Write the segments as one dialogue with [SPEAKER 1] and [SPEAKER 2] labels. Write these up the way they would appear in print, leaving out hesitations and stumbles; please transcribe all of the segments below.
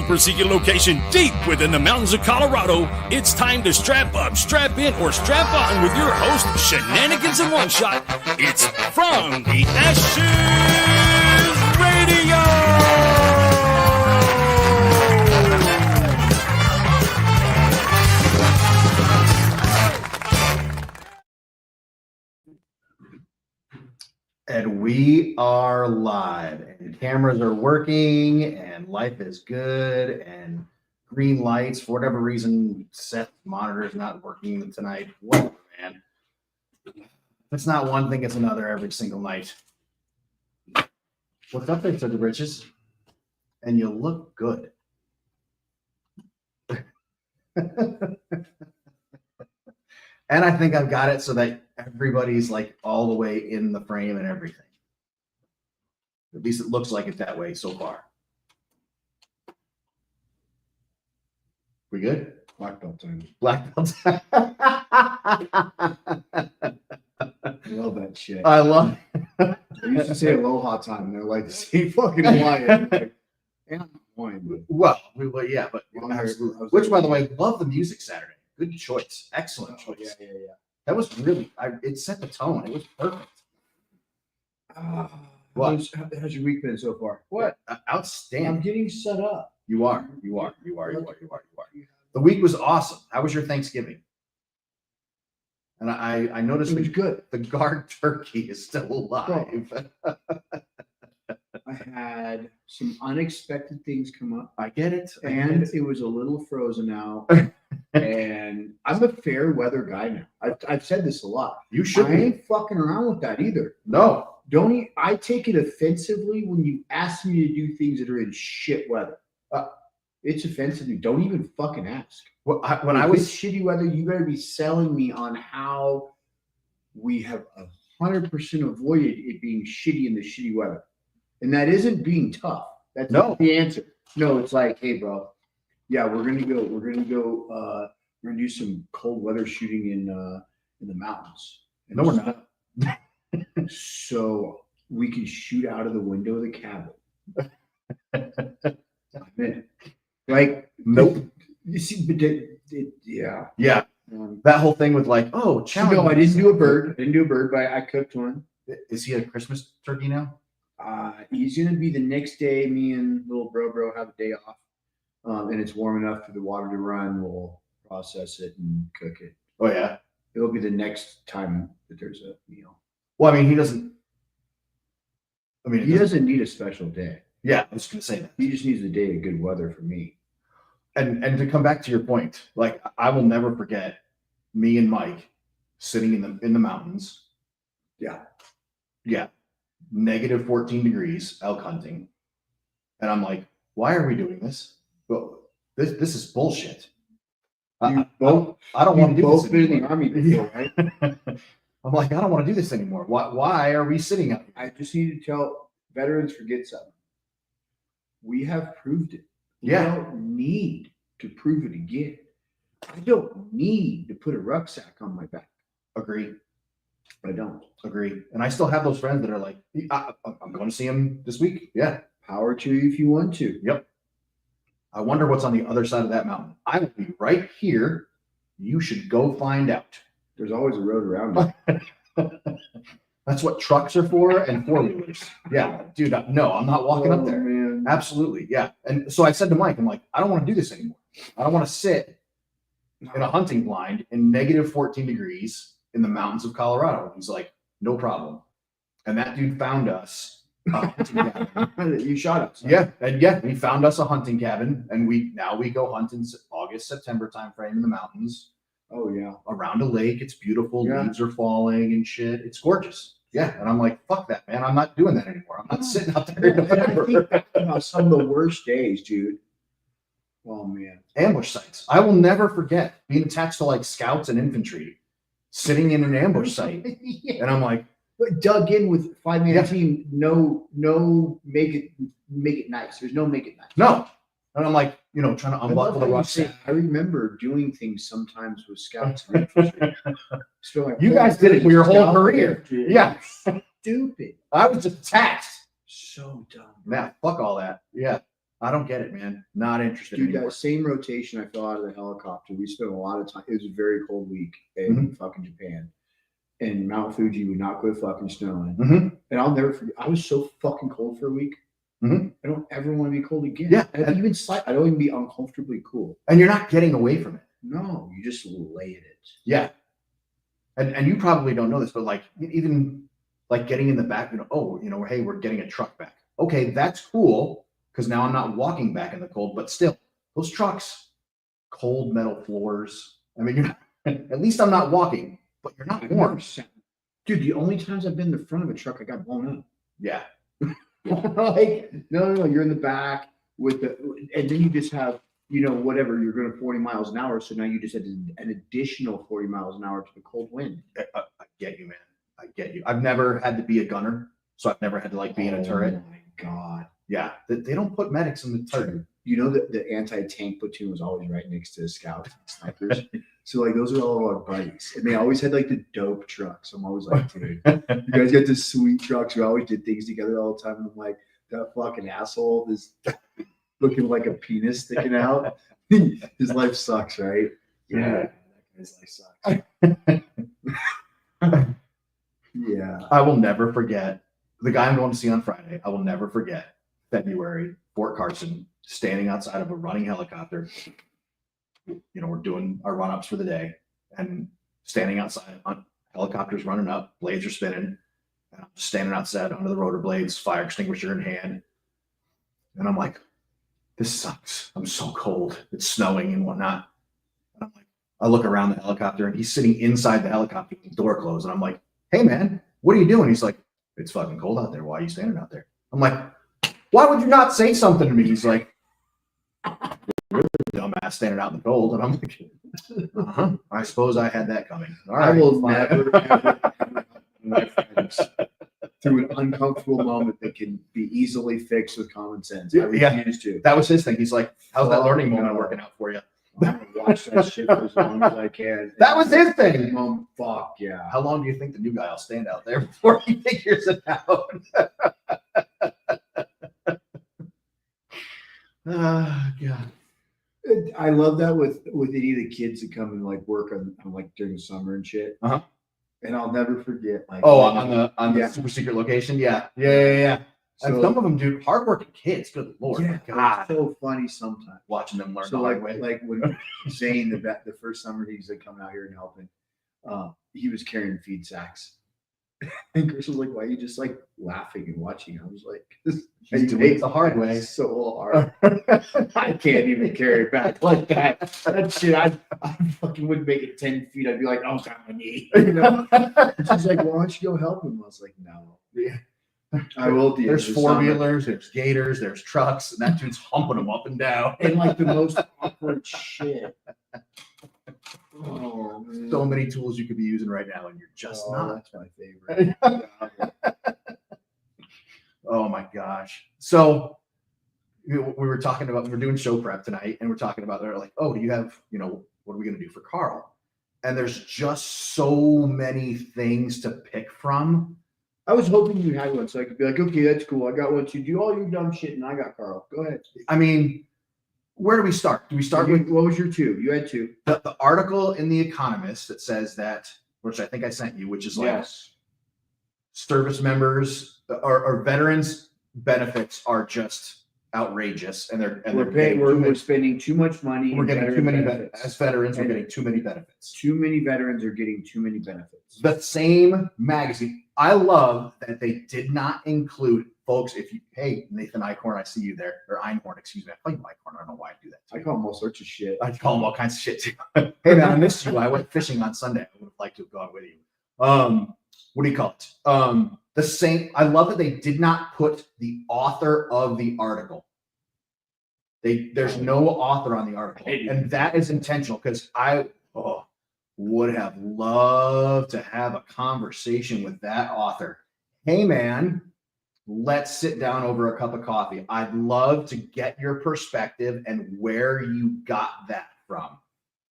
[SPEAKER 1] super secret location deep within the mountains of Colorado, it's time to strap up, strap in, or strap on with your host, Shenanigans in One Shot. It's From the Ashes Radio!
[SPEAKER 2] And we are live, and cameras are working, and life is good, and green lights, for whatever reason, Seth's monitor is not working tonight. Whatever, man. It's not one thing, it's another every single night. What's up there, Sugar Riches? And you look good. And I think I've got it so that everybody's like all the way in the frame and everything. At least it looks like it that way so far. We good?
[SPEAKER 3] Black belt time.
[SPEAKER 2] Black belt.
[SPEAKER 3] I love that shit.
[SPEAKER 2] I love it.
[SPEAKER 3] I used to say aloha time, and they're like the same fucking Hawaiian. Like, yeah, Hawaiian, but
[SPEAKER 2] Well, yeah, but which, by the way, love the music Saturday. Good choice. Excellent choice.
[SPEAKER 3] Yeah.
[SPEAKER 2] That was really, it set the tone. It was perfect.
[SPEAKER 3] What? How's your week been so far? What?
[SPEAKER 2] Outstanding.
[SPEAKER 3] I'm getting set up.
[SPEAKER 2] You are. The week was awesome. How was your Thanksgiving? And I noticed
[SPEAKER 3] It was good.
[SPEAKER 2] the guard turkey is still alive.
[SPEAKER 3] I had some unexpected things come up.
[SPEAKER 2] I get it.
[SPEAKER 3] And it was a little frozen out. And I'm a fair weather guy now. I've said this a lot.
[SPEAKER 2] You should
[SPEAKER 3] I ain't fucking around with that either.
[SPEAKER 2] No.
[SPEAKER 3] I take it offensively when you ask me to do things that are in shit weather. It's offensive to me. Don't even fucking ask.
[SPEAKER 2] When I was
[SPEAKER 3] shitty weather, you better be selling me on how we have 100% avoided it being shitty in the shitty weather. And that isn't being tough. That's not the answer. No, it's like, hey, bro, yeah, we're gonna do some cold weather shooting in the mountains. And
[SPEAKER 2] no, we're not.
[SPEAKER 3] So we can shoot out of the window of the cabin. Like,
[SPEAKER 2] nope.
[SPEAKER 3] You see, but yeah.
[SPEAKER 2] That whole thing with like, oh, challenge.
[SPEAKER 3] No, I didn't do a bird, but I cooked one.
[SPEAKER 2] Is he a Christmas turkey now?
[SPEAKER 3] He's gonna be the next day. Me and little bro have a day off, and it's warm enough for the water to run. We'll process it and cook it.
[SPEAKER 2] Oh yeah,
[SPEAKER 3] it'll be the next time that there's a meal.
[SPEAKER 2] Well, I mean, he doesn't
[SPEAKER 3] need a special day.
[SPEAKER 2] Yeah, I was gonna say that.
[SPEAKER 3] He just needs a day of good weather for me.
[SPEAKER 2] And to come back to your point, like I will never forget me and Mike sitting in the mountains. Yeah. Negative 14 degrees elk hunting. And I'm like, why are we doing this? Well, this is bullshit. I don't want to do this anymore. Both been in the army before, right? I'm like, I don't want to do this anymore. Why are we sitting up here?
[SPEAKER 3] I just need to tell veterans, forget something. We have proved it. We don't need to prove it again. I don't need to put a rucksack on my back.
[SPEAKER 2] Agree.
[SPEAKER 3] I don't.
[SPEAKER 2] Agree. And I still have those friends that are like, I'm going to see him this week. Yeah.
[SPEAKER 3] Power to you if you want to.
[SPEAKER 2] Yep. I wonder what's on the other side of that mountain. I will be right here. You should go find out.
[SPEAKER 3] There's always a road around it.
[SPEAKER 2] That's what trucks are for and four-wheelers. Yeah, dude, no, I'm not walking up there.
[SPEAKER 3] Man.
[SPEAKER 2] Absolutely, yeah. And so I said to Mike, I'm like, I don't want to do this anymore. I don't want to sit in a hunting blind in negative 14 degrees in the mountains of Colorado. He's like, no problem. And that dude found us a hunting cabin.
[SPEAKER 3] You shot us.
[SPEAKER 2] Yeah, and he found us a hunting cabin, and we go hunt in August, September timeframe in the mountains.
[SPEAKER 3] Oh yeah,
[SPEAKER 2] around a lake. It's beautiful. Yeah. Leaves are falling and shit. It's gorgeous. Yeah, and I'm like, fuck that, man. I'm not doing that anymore. I'm not sitting out there in November.
[SPEAKER 3] I think some of the worst days, dude. Oh man,
[SPEAKER 2] ambush sites. I will never forget being attached to like scouts and infantry, sitting in an ambush site, and I'm like,
[SPEAKER 3] dug in with 5-man team. No, make it nice. There's no make it nice.
[SPEAKER 2] No, and I'm like, trying to unbuckle the rucksack.
[SPEAKER 3] I remember doing things sometimes with scouts and infantry. So like,
[SPEAKER 2] you guys did it for your whole career. Yeah,
[SPEAKER 3] stupid.
[SPEAKER 2] I was just attached.
[SPEAKER 3] So dumb.
[SPEAKER 2] Yeah, fuck all that. Yeah. I don't get it, man. Not interested
[SPEAKER 3] Dude,
[SPEAKER 2] anymore.
[SPEAKER 3] that same rotation I fell out of the helicopter. We spent a lot of time. It was a very cold week in fucking Japan. And Mount Fuji would not quit fucking snowing. And I'll never forget. I was so fucking cold for a week. I don't ever want to be cold again.
[SPEAKER 2] Yeah.
[SPEAKER 3] I don't even be uncomfortably cool.
[SPEAKER 2] And you're not getting away from it.
[SPEAKER 3] No, you just lay in it.
[SPEAKER 2] Yeah. And you probably don't know this, but like even like getting in the back, hey, we're getting a truck back. Okay, that's cool. Because now I'm not walking back in the cold, but still, those trucks, cold metal floors. I mean, at least I'm not walking, but you're not warm.
[SPEAKER 3] Dude, the only times I've been in the front of a truck, I got blown up.
[SPEAKER 2] Yeah.
[SPEAKER 3] Like, no, you're in the back and then you just have, whatever, you're going 40 miles an hour. So now you just had an additional 40 miles an hour to the cold wind.
[SPEAKER 2] I get you, man. I get you. I've never had to be a gunner, so I've never had to be in a turret.
[SPEAKER 3] Oh my God.
[SPEAKER 2] Yeah, they don't put medics in the turret.
[SPEAKER 3] You know that the anti-tank platoon was always right next to the scouts and snipers. So those are all our buddies. And they always had the dope trucks. I'm always like, dude, you guys got this sweet trucks. We always did things together all the time. And I'm like, that fucking asshole is looking like a penis sticking out. His life sucks, right? Yeah. That guy's life sucks. Yeah.
[SPEAKER 2] I will never forget the guy I'm going to see on Friday. I will never forget February, Fort Carson, standing outside of a running helicopter. We're doing our run-ups for the day and standing outside on helicopters running up, blades are spinning, and I'm standing outside under the rotor blades, fire extinguisher in hand. And I'm like, this sucks. I'm so cold. It's snowing and whatnot. And I'm like, I look around the helicopter and he's sitting inside the helicopter with the door closed. And I'm like, hey man, what are you doing? He's like, it's fucking cold out there. Why are you standing out there? I'm like, why would you not say something to me? He's like, really dumbass standing out in the cold. And I'm like, I suppose I had that coming. All right,
[SPEAKER 3] I will never ever my friends through an uncomfortable moment that can be easily fixed with common sense. I refuse to.
[SPEAKER 2] That was his thing. He's like, how's that learning moment working out for you?
[SPEAKER 3] I'm gonna watch that shit for as long as I can.
[SPEAKER 2] That was his thing.
[SPEAKER 3] Fuck yeah.
[SPEAKER 2] How long do you think the new guy will stand out there before he figures it out? God.
[SPEAKER 3] I love that with any of the kids that come and work on during the summer and shit. And I'll never forget.
[SPEAKER 2] On the super secret location. Yeah. And some of them do hardworking kids. Good Lord.
[SPEAKER 3] Yeah, God. It's so funny sometimes
[SPEAKER 2] watching them learn.
[SPEAKER 3] So like when Zane, the first summer he's coming out here and helping, he was carrying feed sacks. And Chris was like, why are you just laughing and watching? I was like,
[SPEAKER 2] he's doing it the hard way.
[SPEAKER 3] So hard. I can't even carry it back like that. That shit, I fucking wouldn't make it 10 feet. I'd be like, oh, it's on my knee. She's like, why don't you go help him? I was like, no. Yeah. I will do.
[SPEAKER 2] There's four-wheelers, there's gators, there's trucks, and that dude's humping them up and down.
[SPEAKER 3] And the most awkward shit. Oh, man.
[SPEAKER 2] So many tools you could be using right now, and you're just not.
[SPEAKER 3] That's my favorite.
[SPEAKER 2] Oh my gosh. So we were talking about, we're doing show prep tonight, and we're talking about, they're like, oh, do you have, what are we going to do for Carl? And there's just so many things to pick from.
[SPEAKER 3] I was hoping you had one so I could be like, okay, that's cool. I got one to do all your dumb shit, and I got Carl. Go ahead.
[SPEAKER 2] I mean, where do we start? Do we start with
[SPEAKER 3] what was your two? You had two.
[SPEAKER 2] The article in The Economist that says that, which I think I sent you, which is service members or veterans benefits are just outrageous, and
[SPEAKER 3] we're spending too much money.
[SPEAKER 2] We're getting too many benefits. As veterans, we're getting too many benefits.
[SPEAKER 3] Too many veterans are getting too many benefits.
[SPEAKER 2] The same magazine. I love that they did not include, folks. Hey, Nathan Eichhorn, I see you there, or Einhorn, excuse me. I call you Eichhorn. I don't know why I do that.
[SPEAKER 3] I call him all sorts of shit.
[SPEAKER 2] I call him all kinds of shit too. Hey man, I missed you. I went fishing on Sunday. I would have liked to have gone with you. What do you call it? The same. I love that they did not put the author of the article. There's no author on the article, and that is intentional because I would have loved to have a conversation with that author. Hey man, let's sit down over a cup of coffee. I'd love to get your perspective and where you got that from.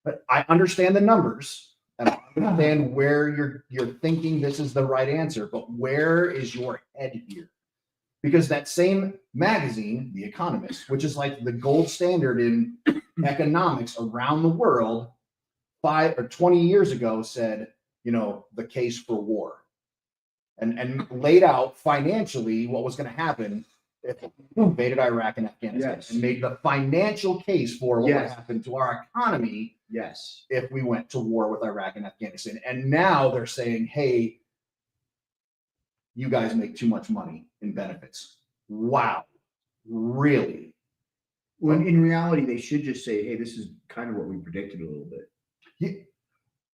[SPEAKER 2] But I understand the numbers and I understand where you're thinking this is the right answer, but where is your head here? because that same magazine, The Economist, which is like the gold standard in economics around the world, 5 or 20 years ago said, the case for war, and laid out financially what was going to happen if we invaded Iraq and Afghanistan,
[SPEAKER 3] Yes.
[SPEAKER 2] and made the financial case for what would happen to our economy if we went to war with Iraq and Afghanistan. And now they're saying, hey, you guys make too much money in benefits. Wow. Really?
[SPEAKER 3] When in reality, they should just say, hey, this is kind of what we predicted a little bit.
[SPEAKER 2] Yeah.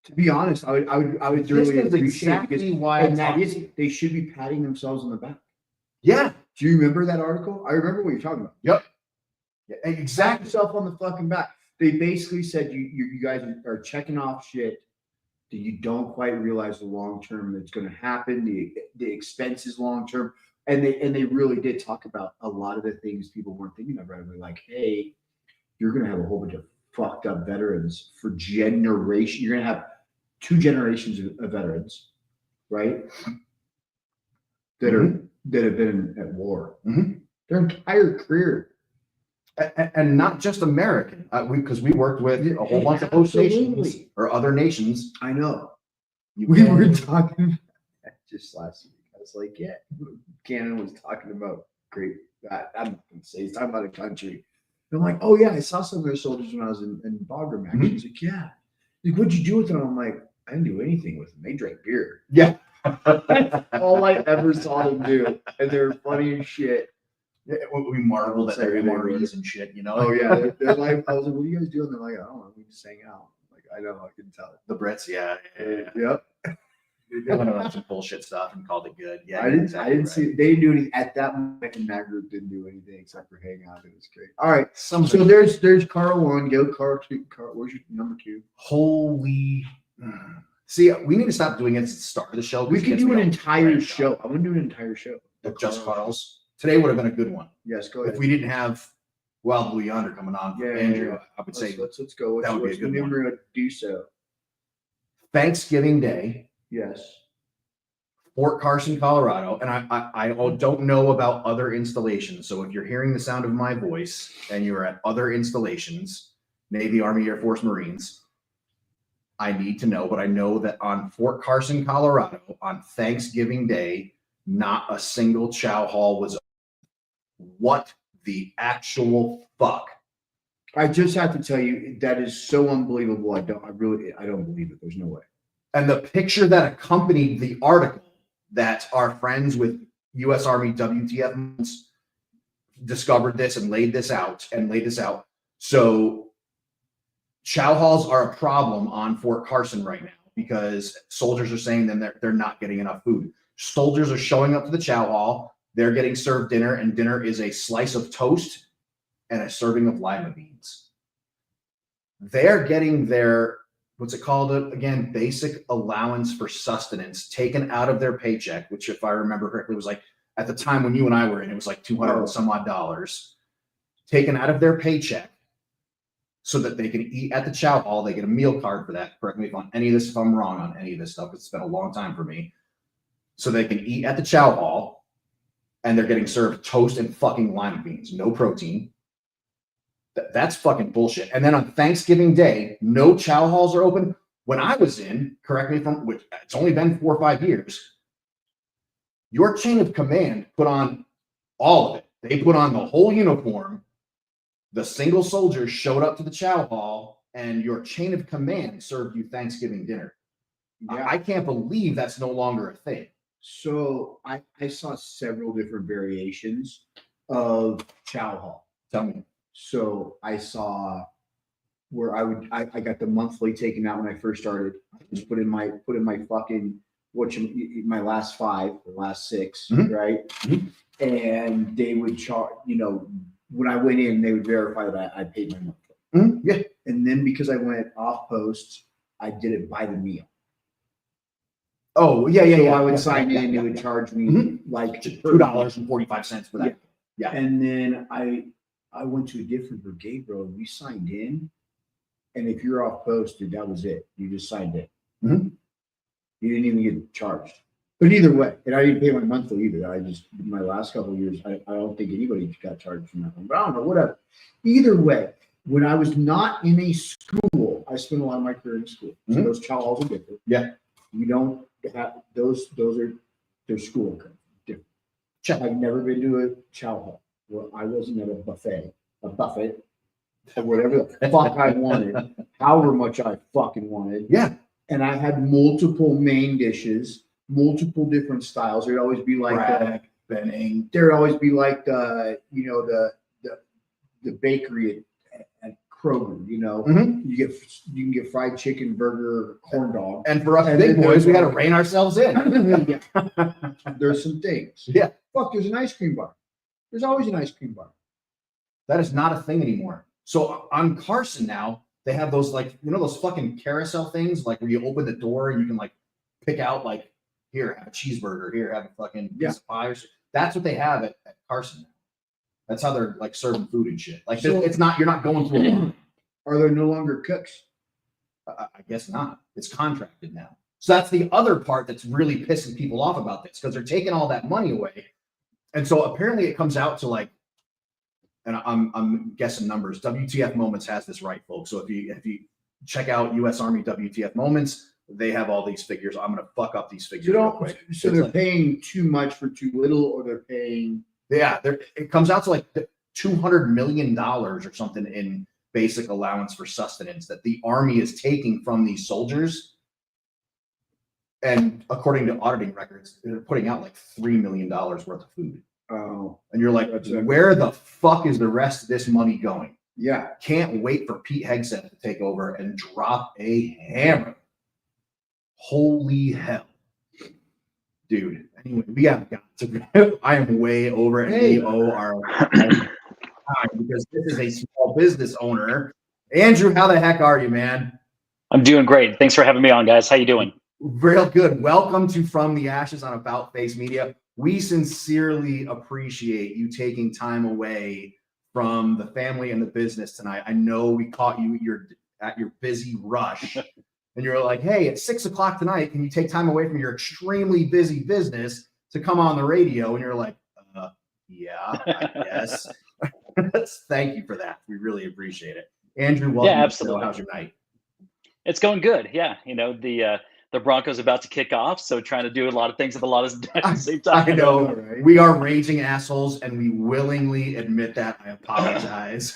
[SPEAKER 3] To be honest, I would
[SPEAKER 2] This
[SPEAKER 3] really
[SPEAKER 2] is
[SPEAKER 3] appreciate
[SPEAKER 2] exactly
[SPEAKER 3] it because,
[SPEAKER 2] why
[SPEAKER 3] and that is, they should be patting themselves on the back.
[SPEAKER 2] Yeah.
[SPEAKER 3] Do you remember that article? I remember what you're talking about.
[SPEAKER 2] Yep. Yeah, exactly.
[SPEAKER 3] Pat yourself on the fucking back. They basically said you guys are checking off shit that you don't quite realize the long term that's going to happen, the expenses long term, and they really did talk about a lot of the things people weren't thinking of right away. Like, hey, you're going to have a whole bunch of fucked up veterans for generation. You're going to have 2 generations of veterans, right? That have been at war their entire career.
[SPEAKER 2] And not just American, because we worked with a whole bunch of host nations or other nations.
[SPEAKER 3] I know.
[SPEAKER 2] We
[SPEAKER 3] were talking just last week. I was like, yeah, Canada was talking about great. I'm not going to say he's talking about a country. And I'm like, oh yeah, I saw some of their soldiers when I was in Bagram. Actually, he's like, yeah. Like, what'd you do with them? I'm like, I didn't do anything with them. They drank beer.
[SPEAKER 2] Yeah.
[SPEAKER 3] That's all I ever saw them do, and they're funny as shit.
[SPEAKER 2] Yeah, we marveled at their MREs and shit,
[SPEAKER 3] Oh yeah, they're like, I was like, what are you guys doing? They're like, I don't know, we just hang out. I'm like, I know, I can tell.
[SPEAKER 2] The Brits, yeah.
[SPEAKER 3] Yep.
[SPEAKER 2] They went on some bullshit stuff and called it good. Yeah,
[SPEAKER 3] I didn't see. They didn't do anything at that moment, and that group didn't do anything except for hang out. It was great. All right, so there's Carl 1, go Carl 2. Where's your number 2?
[SPEAKER 2] Holy. See, we need to stop doing it at the start of the show.
[SPEAKER 3] We could do an entire show. I'm gonna do an entire show.
[SPEAKER 2] Just Carl's. Today would have been a good one.
[SPEAKER 3] Yes, go ahead.
[SPEAKER 2] If we didn't have Wild Blue Yonder coming on, Andrew, I would say
[SPEAKER 3] let's go.
[SPEAKER 2] That would be a good
[SPEAKER 3] one. Do so.
[SPEAKER 2] Thanksgiving Day.
[SPEAKER 3] Yes.
[SPEAKER 2] Fort Carson, Colorado, and I don't know about other installations. So if you're hearing the sound of my voice and you're at other installations, Navy, Army, Air Force, Marines, I need to know. But I know that on Fort Carson, Colorado, on Thanksgiving Day, not a single chow hall was open. What the actual fuck?
[SPEAKER 3] I just have to tell you, that is so unbelievable. I don't believe it. There's no way.
[SPEAKER 2] And the picture that accompanied the article that our friends with U.S. Army WTF discovered this and laid this out. So chow halls are a problem on Fort Carson right now because soldiers are saying that they're not getting enough food. Soldiers are showing up to the chow hall. They're getting served dinner, and dinner is a slice of toast and a serving of lima beans. They're getting their, what's it called again, basic allowance for sustenance taken out of their paycheck, which if I remember correctly was like, at the time when you and I were in, it was like $200 and some odd dollars, taken out of their paycheck so that they can eat at the chow hall. They get a meal card for that. Correct me if I'm wrong on any of this stuff. It's been a long time for me. So they can eat at the chow hall, and they're getting served toast and fucking lima beans, no protein. That's fucking bullshit. And then on Thanksgiving Day, no chow halls are open. When I was in, correct me if I'm, which it's only been 4 or 5 years, your chain of command put on all of it. They put on the whole uniform. The single soldiers showed up to the chow hall, and your chain of command served you Thanksgiving dinner. Yeah. I can't believe that's no longer a thing.
[SPEAKER 3] So I saw several different variations of chow hall.
[SPEAKER 2] Tell me.
[SPEAKER 3] So I saw where I got the monthly taken out when I first started. I just put in my fucking my last 5 or last 6, right? Mm-hmm. And they would charge, when I went in, they would verify that I paid my monthly.
[SPEAKER 2] Mm-hmm. Yeah.
[SPEAKER 3] And then because I went off post, I did it by the meal.
[SPEAKER 2] Oh, yeah.
[SPEAKER 3] So I would sign in, they would charge me like
[SPEAKER 2] $2.45 for that. Yeah.
[SPEAKER 3] And then I went to a different brigade, bro. We signed in, and if you're off post, dude, that was it. You just signed in. Mm-hmm. You didn't even get charged. But either way, and I didn't pay my monthly either. My last couple of years, I don't think anybody got charged from that one. But I don't know, whatever. Either way, when I was not in a school, I spent a lot of my career in school. So those chow halls are different.
[SPEAKER 2] Yeah.
[SPEAKER 3] You don't have those are their school different. I've never been to a chow hall where I wasn't at a buffet, or whatever the fuck I wanted, however much I fucking wanted.
[SPEAKER 2] Yeah.
[SPEAKER 3] And I had multiple main dishes, multiple different styles. There'd always be like
[SPEAKER 2] Benning.
[SPEAKER 3] There'd always be like the bakery at Kroger. You can get fried chicken, burger, corn dog.
[SPEAKER 2] And for us big boys, we got to rein ourselves in.
[SPEAKER 3] There's some things.
[SPEAKER 2] Yeah.
[SPEAKER 3] Fuck, there's an ice cream bar. There's always an ice cream bar.
[SPEAKER 2] That is not a thing anymore. So on Carson now, they have those those fucking carousel things, like where you open the door and you can like pick out like, here, have a cheeseburger, here, have a fucking piece of pie. That's what they have at Carson now. That's how they're like serving food and shit. Like it's not, you're not going through a line.
[SPEAKER 3] Are there no longer cooks?
[SPEAKER 2] I guess not. It's contracted now. So that's the other part that's really pissing people off about this, because they're taking all that money away. And so apparently it comes out to like, and I'm guessing numbers. WTF Moments has this right, folks. So if you check out U.S. Army WTF Moments, they have all these figures. I'm gonna fuck up these figures real quick.
[SPEAKER 3] So they're paying too much for too little, or they're paying.
[SPEAKER 2] Yeah, it comes out to like $200 million or something in basic allowance for sustenance that the Army is taking from these soldiers. And according to auditing records, they're putting out like $3 million worth of food.
[SPEAKER 3] Oh,
[SPEAKER 2] and you're like, where the fuck is the rest of this money going?
[SPEAKER 3] Yeah.
[SPEAKER 2] Can't wait for Pete Hegseth to take over and drop a hammer. Holy hell. Dude. Anyway, we have got to, I am way over it. We owe our time because this is a small business owner. Andrew, how the heck are you, man?
[SPEAKER 4] I'm doing great. Thanks for having me on, guys. How you doing?
[SPEAKER 2] Real good. Welcome to From the Ashes on About Face Media. We sincerely appreciate you taking time away from the family and the business tonight. I know we caught you at your busy rush, and you're like, hey, at 6 o'clock tonight, can you take time away from your extremely busy business to come on the radio? And you're like, yeah, I guess. Thank you for that. We really appreciate it. Andrew, welcome.
[SPEAKER 4] Yeah, absolutely.
[SPEAKER 2] How's your night?
[SPEAKER 4] It's going good. Yeah. The Broncos about to kick off, so trying to do a lot of things at the same time.
[SPEAKER 2] I know. Right? We are raging assholes, and we willingly admit that. I apologize.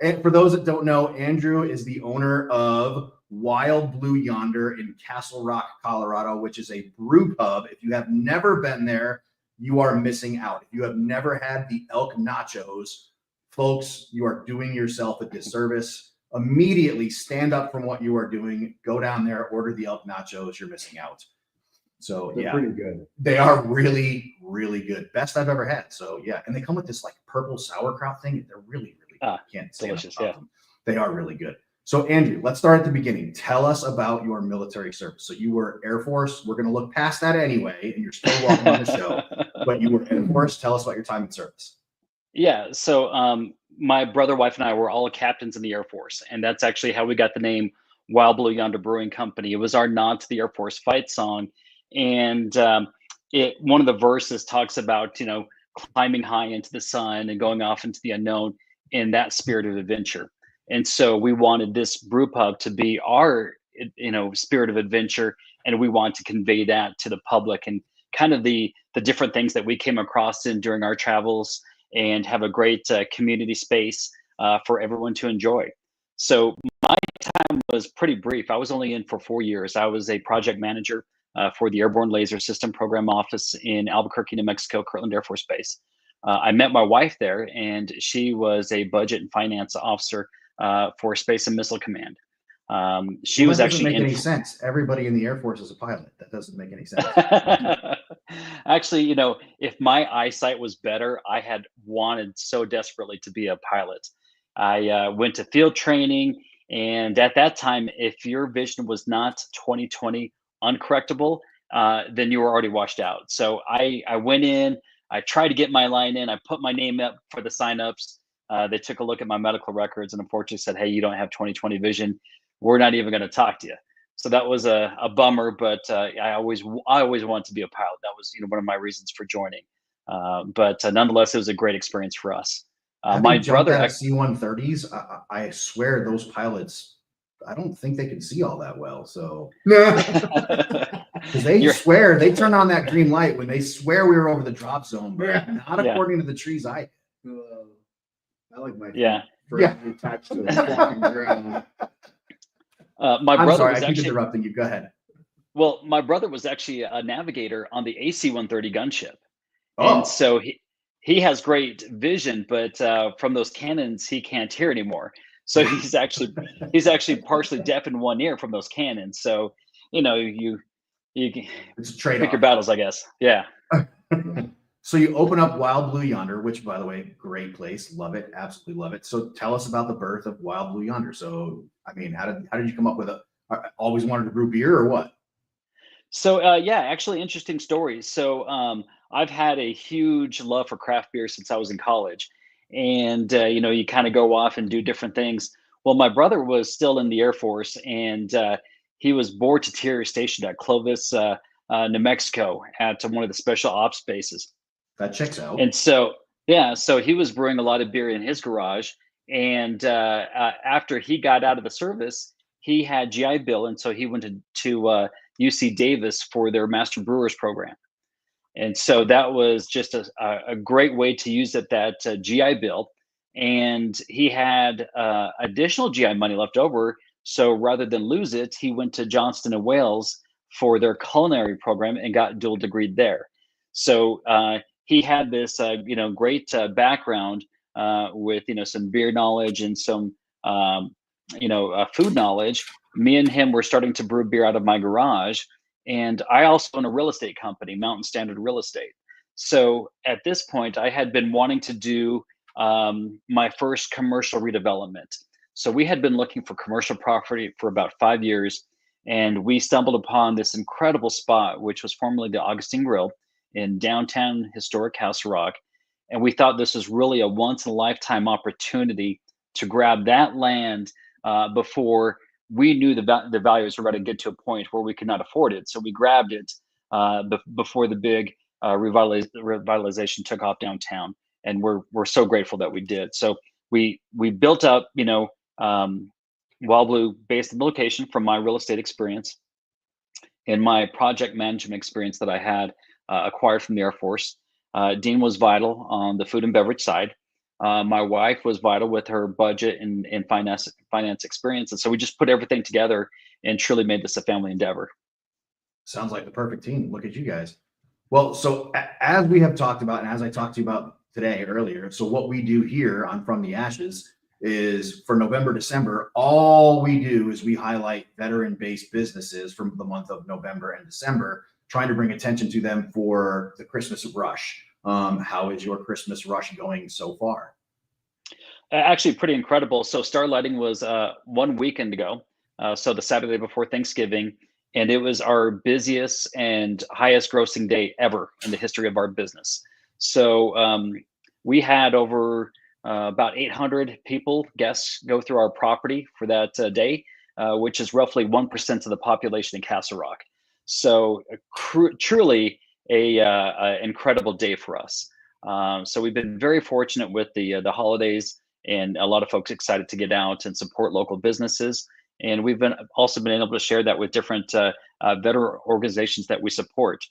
[SPEAKER 2] And for those that don't know, Andrew is the owner of Wild Blue Yonder in Castle Rock, Colorado, which is a brew pub. If you have never been there, you are missing out. If you have never had the Elk Nachos, folks, you are doing yourself a disservice. Immediately stand up from what you are doing, go down there, order the Elk Nachos. You're missing out. So
[SPEAKER 3] they're pretty good.
[SPEAKER 2] They are really, really good. Best I've ever had. So yeah, and they come with this like purple sauerkraut thing. They're really, really good. Can't say delicious. Yeah, them. They are really good. So Andrew, let's start at the beginning. Tell us about your military service. So you were Air Force. We're going to look past that anyway, and you're still welcome on the show. But you were Air Force. Tell us about your time in service.
[SPEAKER 4] Yeah. So my brother, wife, and I were all captains in the Air Force, and that's actually how we got the name Wild Blue Yonder Brewing Company. It was our nod to the Air Force fight song, and one of the verses talks about climbing high into the sun and going off into the unknown in that spirit of adventure. And so we wanted this brew pub to be our spirit of adventure, and we want to convey that to the public and kind of the different things that we came across during our travels, and have a great community space for everyone to enjoy. So my time was pretty brief. I was only in for 4 years. I was a project manager for the Airborne Laser System Program Office in Albuquerque, New Mexico, Kirtland Air Force Base. I met my wife there, and she was a budget and finance officer for Space and Missile Command. She was actually
[SPEAKER 2] doesn't make any sense. Everybody in the Air Force is a pilot. That doesn't make any sense.
[SPEAKER 4] Actually, if my eyesight was better, I had wanted so desperately to be a pilot. I went to field training, and at that time, if your vision was not 20/20 uncorrectable, then you were already washed out. So I went in, I tried to get my line in, I put my name up for the signups. They took a look at my medical records and unfortunately said, hey, you don't have 20/20 vision. We're not even going to talk to you. So that was a bummer, but I always wanted to be a pilot. That was one of my reasons for joining. But nonetheless, it was a great experience for us. My
[SPEAKER 2] Having jumped
[SPEAKER 4] brother,
[SPEAKER 2] out of C-130s, I swear those pilots, I don't think they can see all that well. So because they swear they turn on that green light when they swear we were over the drop zone, but not according to the trees I
[SPEAKER 3] like my attached to the fucking ground.
[SPEAKER 4] My
[SPEAKER 2] I'm
[SPEAKER 4] brother
[SPEAKER 2] sorry,
[SPEAKER 4] was
[SPEAKER 2] I keep
[SPEAKER 4] actually
[SPEAKER 2] interrupting you. Go ahead.
[SPEAKER 4] well, my brother was actually a navigator on the AC-130 gunship,
[SPEAKER 2] Oh,
[SPEAKER 4] and so he has great vision, but from those cannons he can't hear anymore. So he's actually partially deaf in one ear from those cannons. So you
[SPEAKER 2] it's a
[SPEAKER 4] pick
[SPEAKER 2] trade-off.
[SPEAKER 4] your battles, I guess. Yeah.
[SPEAKER 2] So you open up Wild Blue Yonder, which, by the way, great place. Love it. Absolutely love it. So tell us about the birth of Wild Blue Yonder. So, I mean, how did you come up with always wanted to brew beer or what?
[SPEAKER 4] So actually interesting stories. So I've had a huge love for craft beer since I was in college, and you kind of go off and do different things. Well, my brother was still in the Air Force, and he was board to tier stationed at Clovis, New Mexico, at one of the special ops bases.
[SPEAKER 2] That checks out.
[SPEAKER 4] And so so he was brewing a lot of beer in his garage, and after he got out of the service, he had GI Bill, and so he went to UC Davis for their Master Brewers program. And so that was just a great way to use that GI Bill. And he had additional GI money left over. So rather than lose it, he went to Johnston and Wales for their culinary program and got dual degreed there. So he had this great background with some beer knowledge and some food knowledge. Me and him were starting to brew beer out of my garage, and I also own a real estate company, Mountain Standard Real Estate. So at this point, I had been wanting to do my first commercial redevelopment. So we had been looking for commercial property for about 5 years, and we stumbled upon this incredible spot, which was formerly the Augustine Grill in downtown historic Castle Rock. And we thought this was really a once in a lifetime opportunity to grab that land before we knew the values were going to get to a point where we could not afford it. So we grabbed it before the big revitalization took off downtown, and we're so grateful that we did. So we built up, Wild Blue based on the location from my real estate experience and my project management experience that I had acquired from the Air Force. Dean was vital on the food and beverage side. My wife was vital with her budget and finance experience. And so we just put everything together and truly made this a family endeavor.
[SPEAKER 2] Sounds like the perfect team. Look at you guys. Well, so as we have talked about, and as I talked to you about today earlier, so what we do here on From the Ashes is for November, December, all we do is we highlight veteran-based businesses from the month of November and December, trying to bring attention to them for the Christmas rush. How is your Christmas rush going so far?
[SPEAKER 4] Actually, pretty incredible. So Starlighting was 1 weekend ago, so the Saturday before Thanksgiving, and it was our busiest and highest grossing day ever in the history of our business. So we had over about 800 guests go through our property for that day, which is roughly 1% of the population in Castle Rock. So truly a incredible day for us. So we've been very fortunate with the holidays, and a lot of folks excited to get out and support local businesses. And we've also been able to share that with different veteran organizations that we support.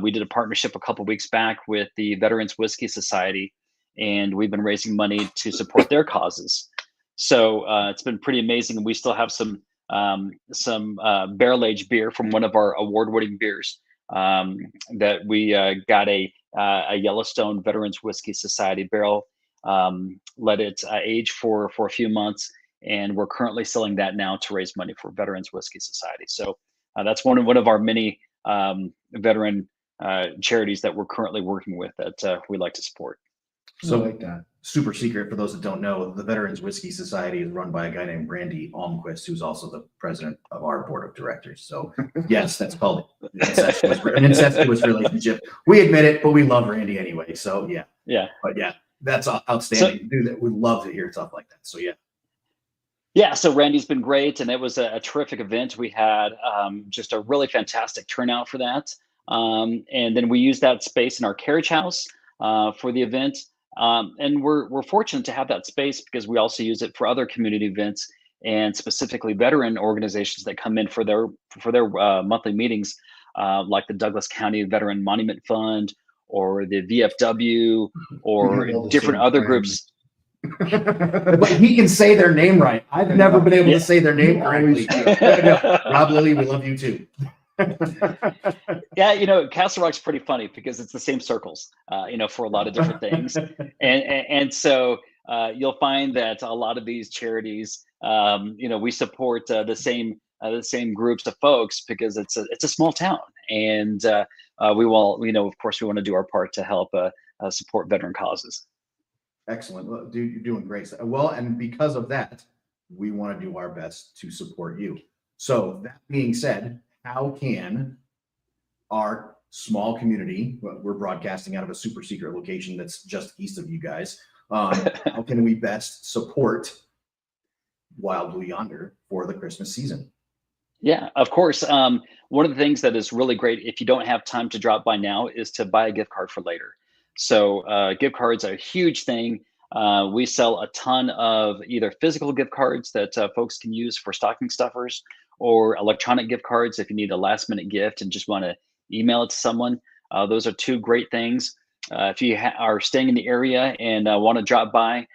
[SPEAKER 4] We did a partnership a couple of weeks back with the Veterans Whiskey Society, and we've been raising money to support their causes. So it's been pretty amazing. We still have some barrel-aged beer from one of our award-winning beers that we got a Yellowstone Veterans Whiskey Society barrel, let it age for a few months, and we're currently selling that now to raise money for Veterans Whiskey Society. So that's one of our many veteran charities that we're currently working with that we like to support.
[SPEAKER 2] So like that. Super secret for those that don't know, the Veterans Whiskey Society is run by a guy named Randy Almquist, who's also the president of our board of directors. So yes, that's called an incestuous relationship. We admit it, but we love Randy anyway. So yeah. But yeah, that's outstanding. Dude, we love to hear stuff like that. So yeah.
[SPEAKER 4] Yeah, so Randy's been great, and it was a terrific event. We had just a really fantastic turnout for that. And then we used that space in our carriage house for the event. And we're fortunate to have that space because we also use it for other community events and specifically veteran organizations that come in for their monthly meetings, like the Douglas County Veteran Monument Fund or the VFW or different other groups.
[SPEAKER 2] But he can say their name right. I've never been able to say their name correctly. Rob Lilly, we love you too.
[SPEAKER 4] Yeah, Castle Rock's pretty funny because it's the same circles, for a lot of different things, and so you'll find that a lot of these charities, we support the same groups of folks because it's a small town, and of course, we want to do our part to help support veteran causes.
[SPEAKER 2] Excellent. Well, dude, you're doing great. Well, and because of that, we want to do our best to support you. So that being said, how can our small community, we're broadcasting out of a super secret location that's just east of you guys, how can we best support Wild Blue Yonder for the Christmas season?
[SPEAKER 4] Yeah, of course. One of the things that is really great if you don't have time to drop by now is to buy a gift card for later. So gift cards are a huge thing. We sell a ton of either physical gift cards that folks can use for stocking stuffers or electronic gift cards if you need a last minute gift and just want to email it to someone. Those are two great things. If you are staying in the area and want to drop by,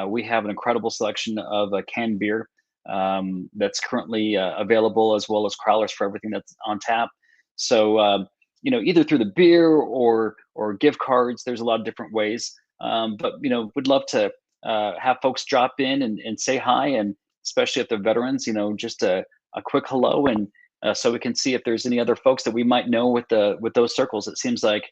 [SPEAKER 4] we have an incredible selection of canned beer that's currently available, as well as crowlers for everything that's on tap. So either through the beer or gift cards, there's a lot of different ways. But would love to have folks drop in and say hi, and especially if they're veterans, just a quick hello, and so we can see if there's any other folks that we might know with those circles. It seems like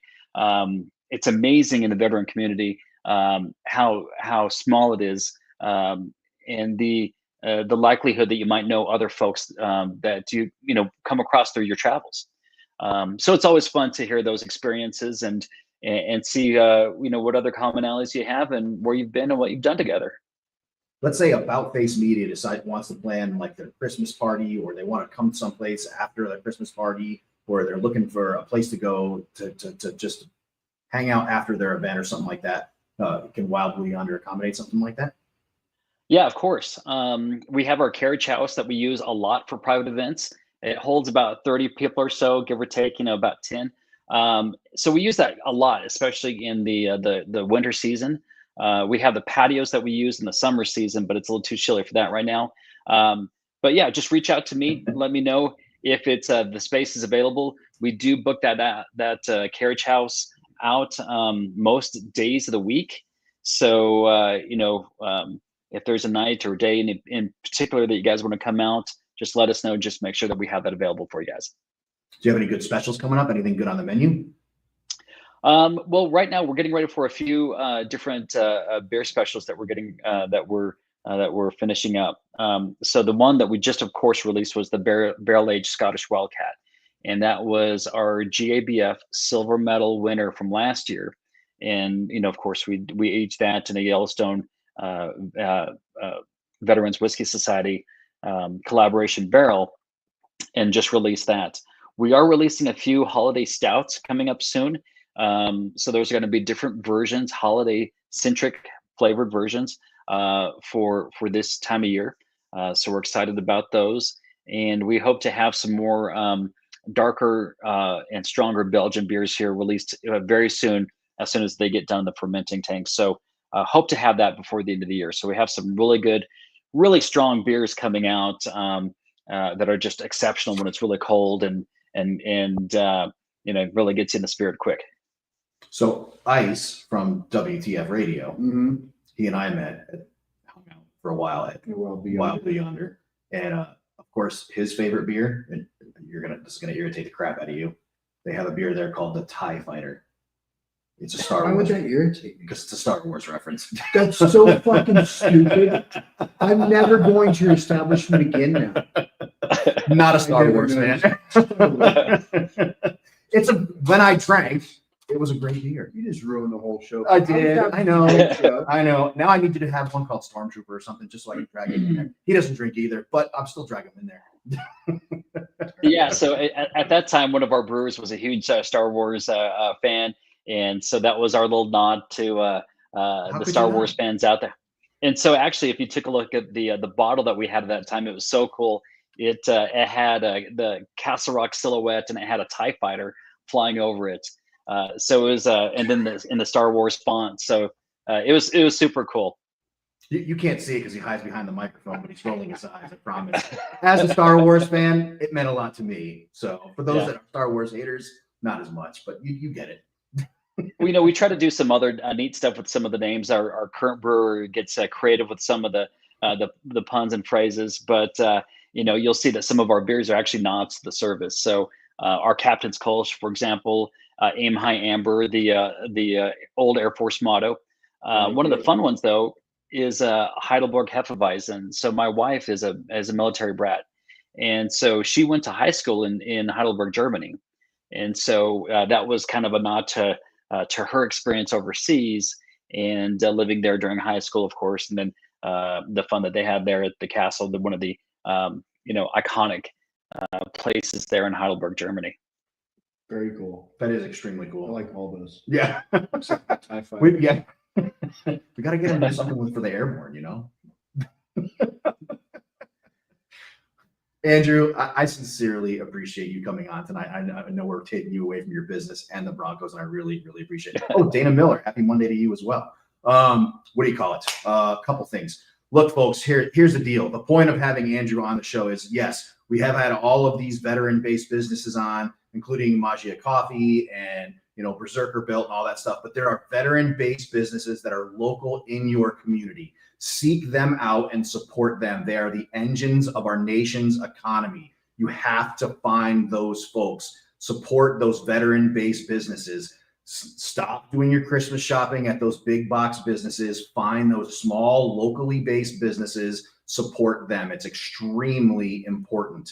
[SPEAKER 4] it's amazing in the veteran community how small it is, and the likelihood that you might know other folks that you come across through your travels. So it's always fun to hear those experiences and see what other commonalities you have and where you've been and what you've done together.
[SPEAKER 2] Let's say About Face Media wants to plan like their Christmas party, or they want to come someplace after their Christmas party, or they're looking for a place to go to just hang out after their event or something like that. Can Wild Blue Yonder accommodate something like that?
[SPEAKER 4] Yeah, of course. We have our carriage house that we use a lot for private events. It holds about 30 people or so, give or take, about 10. So we use that a lot, especially in the winter season. We have the patios that we use in the summer season, but it's a little too chilly for that right now. But yeah, just reach out to me. Let me know if it's the space is available. We do book that carriage house out most days of the week. So if there's a night or a day in particular that you guys want to come out, just let us know. Just make sure that we have that available for you guys.
[SPEAKER 2] Do you have any good specials coming up? Anything good on the menu?
[SPEAKER 4] Well, right now we're getting ready for a few different beer specials that we're getting that we're finishing up. So the one that we just, of course, released was the barrel aged Scottish Wildcat, and that was our GABF silver medal winner from last year. And of course, we aged that in a Yellowstone Veterans Whiskey Society collaboration barrel, and just released that. We are releasing a few holiday stouts coming up soon. So there's going to be different versions, holiday centric flavored versions for this time of year. So we're excited about those, and we hope to have some more darker and stronger Belgian beers here released very soon, as soon as they get done in the fermenting tanks. So hope to have that before the end of the year. So we have some really good, really strong beers coming out that are just exceptional when it's really cold and really gets you in the spirit quick.
[SPEAKER 2] So Ice from WTF Radio, he and I hung out for a while at Wild Blue Yonder, and of course his favorite beer, and this is gonna irritate the crap out of you. They have a beer there called the TIE Fighter. It's a Star Wars.
[SPEAKER 3] Why would that irritate me?
[SPEAKER 2] Because it's a Star Wars reference.
[SPEAKER 3] That's so fucking stupid. I'm never going to your establishment again now. Not a Star Wars fan. When I drank, it
[SPEAKER 2] It was a great beer.
[SPEAKER 3] You just ruined the whole show.
[SPEAKER 2] I did. I know.
[SPEAKER 3] Show.
[SPEAKER 2] I know. Now I need you to have one called Stormtrooper or something, just so I can drag him in there. He doesn't drink either, but I'm still dragging him in there.
[SPEAKER 4] Yeah. So at that time, one of our brewers was a huge Star Wars fan, and so that was our little nod to the Star Wars fans out there. And so actually, if you took a look at the bottle that we had at that time, it was so cool. It had the Castle Rock silhouette, and it had a TIE fighter flying over it. So it was, and then in the Star Wars font. So it was super cool.
[SPEAKER 2] You can't see it because he hides behind the microphone, but he's rolling his eyes. I promise. As a Star Wars fan, it meant a lot to me. So for those that are Star Wars haters, not as much, but you get it.
[SPEAKER 4] We try to do some other neat stuff with some of the names. Our current brewer gets creative with some of the puns and phrases, but you'll see that some of our beers are actually nods to the service. So our Captain's Kolsch, for example, Aim High Amber, the old Air Force motto. One of the fun ones though is Heidelberg Hefeweizen. So my wife is a military brat, and so she went to high school in Heidelberg, Germany, and so that was kind of a nod to her experience overseas and living there during high school, of course, and then the fun that they had there at the castle, one of the iconic places there in Heidelberg, Germany.
[SPEAKER 3] Very cool.
[SPEAKER 2] That is extremely cool.
[SPEAKER 3] I like all those.
[SPEAKER 2] Yeah.
[SPEAKER 3] TIE fighter.
[SPEAKER 2] we got to get him to do something for the airborne, Andrew, I sincerely appreciate you coming on tonight. I know we're taking you away from your business and the Broncos, and I really, really appreciate it. Oh, Dana Miller, happy Monday to you as well. What do you call it? A couple things. Look, folks, here's the deal. The point of having Andrew on the show is, yes, we have had all of these veteran-based businesses on, including Magia Coffee and Berserker Built and all that stuff. But there are veteran-based businesses that are local in your community. Seek them out and support them. They are the engines of our nation's economy. You have to find those folks. Support those veteran-based businesses. Stop doing your Christmas shopping at those big box businesses. Find those small, locally based businesses. Support them. It's extremely important.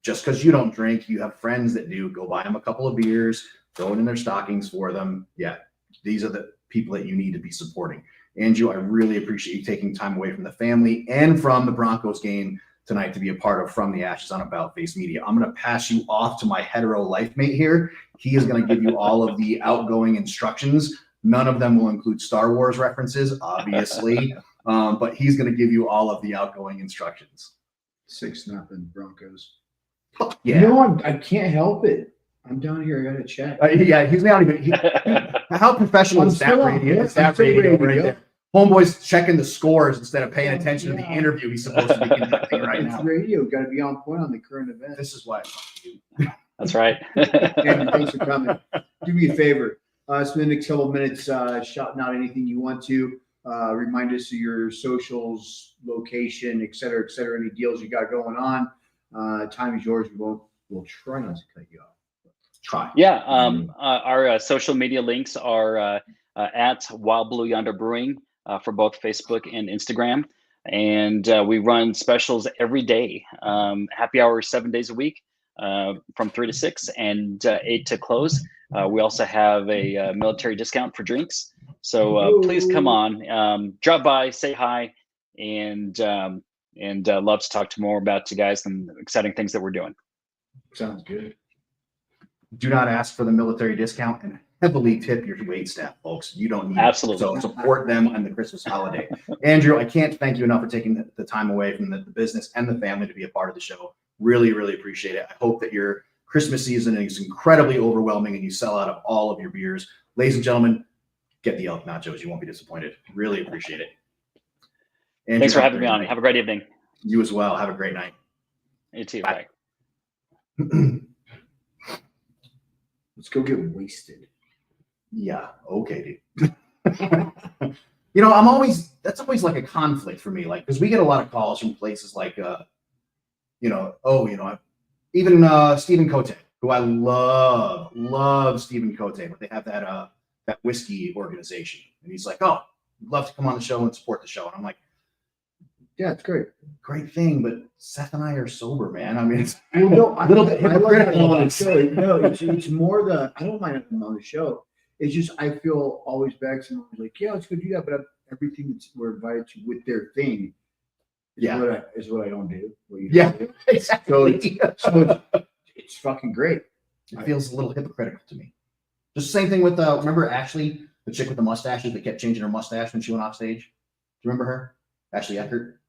[SPEAKER 2] Just because you don't drink, you have friends that do. Go buy them a couple of beers. Throw it in their stockings for them. Yeah, these are the people that you need to be supporting. Andrew, I really appreciate you taking time away from the family and from the Broncos game tonight to be a part of From the Ashes on About Face Media. I'm going to pass you off to my hetero life mate here. He is going to give you all of the outgoing instructions. None of them will include Star Wars references, obviously, but he's going to give you all of the outgoing instructions.
[SPEAKER 3] 6-0 Broncos.
[SPEAKER 2] Yeah.
[SPEAKER 3] No, I can't help it. I'm down here. I got to check.
[SPEAKER 2] Yeah, he's not even. How professional is that radio? That radio right there. Homeboy's checking the scores instead of paying attention to the interview he's supposed to be conducting right now.
[SPEAKER 3] Radio got to be on point on the current event.
[SPEAKER 2] This is why I fuck you.
[SPEAKER 4] That's right.
[SPEAKER 3] And thanks for coming. Do me a favor. Spend the next couple of minutes shouting out anything you want to. Remind us of your socials, location, et cetera, any deals you got going on. Time is yours. We'll try not to cut you off.
[SPEAKER 2] Try.
[SPEAKER 4] Yeah. Our social media links are at Wild Blue Yonder Brewing for both Facebook and Instagram. And we run specials every day. Happy hour 7 days a week from 3 to 6 and 8 to close. We also have a military discount for drinks. So please come on, drop by, say hi, and love to talk to more about you guys and the exciting things that we're doing.
[SPEAKER 3] Sounds good.
[SPEAKER 2] Do not ask for the military discount and heavily tip your wait staff, folks. You don't need
[SPEAKER 4] Absolutely.
[SPEAKER 2] it. So support them on the Christmas holiday. Andrew, I can't thank you enough for taking the time away from the business and the family to be a part of the show. Really, really appreciate it. I hope that your Christmas season is incredibly overwhelming and you sell out of all of your beers. Ladies and gentlemen, get the Elk Nachos. You won't be disappointed. Really appreciate it. Andrew,
[SPEAKER 4] thanks for having me on. Have a great evening.
[SPEAKER 2] You as well. Have a great night.
[SPEAKER 4] You too.
[SPEAKER 2] Bye.
[SPEAKER 3] Let's go get wasted.
[SPEAKER 2] Yeah. Okay, dude. That's always like a conflict for me. Like, because we get a lot of calls from places like, even Stephen Cote, who I love Stephen Cote, but they have that whiskey organization. And he's like, oh, I'd love to come on the show and support the show. And I'm like,
[SPEAKER 3] yeah, it's great.
[SPEAKER 2] Great thing, but Seth and I are sober, man. I mean, it's
[SPEAKER 3] a little bit
[SPEAKER 2] hypocritical
[SPEAKER 3] on the show. No, it's more I don't mind having him on the show. It's just I feel always bad. Someone's like, yeah, let's go do that, but everything that's we're invited to with their thing is what I don't do. What you don't do.
[SPEAKER 2] Exactly.
[SPEAKER 3] So it's fucking great.
[SPEAKER 2] It feels a little hypocritical to me. Just the same thing with remember Ashley, the chick with the mustaches that kept changing her mustache when she went off stage. Do you remember her? Ashley Eckert?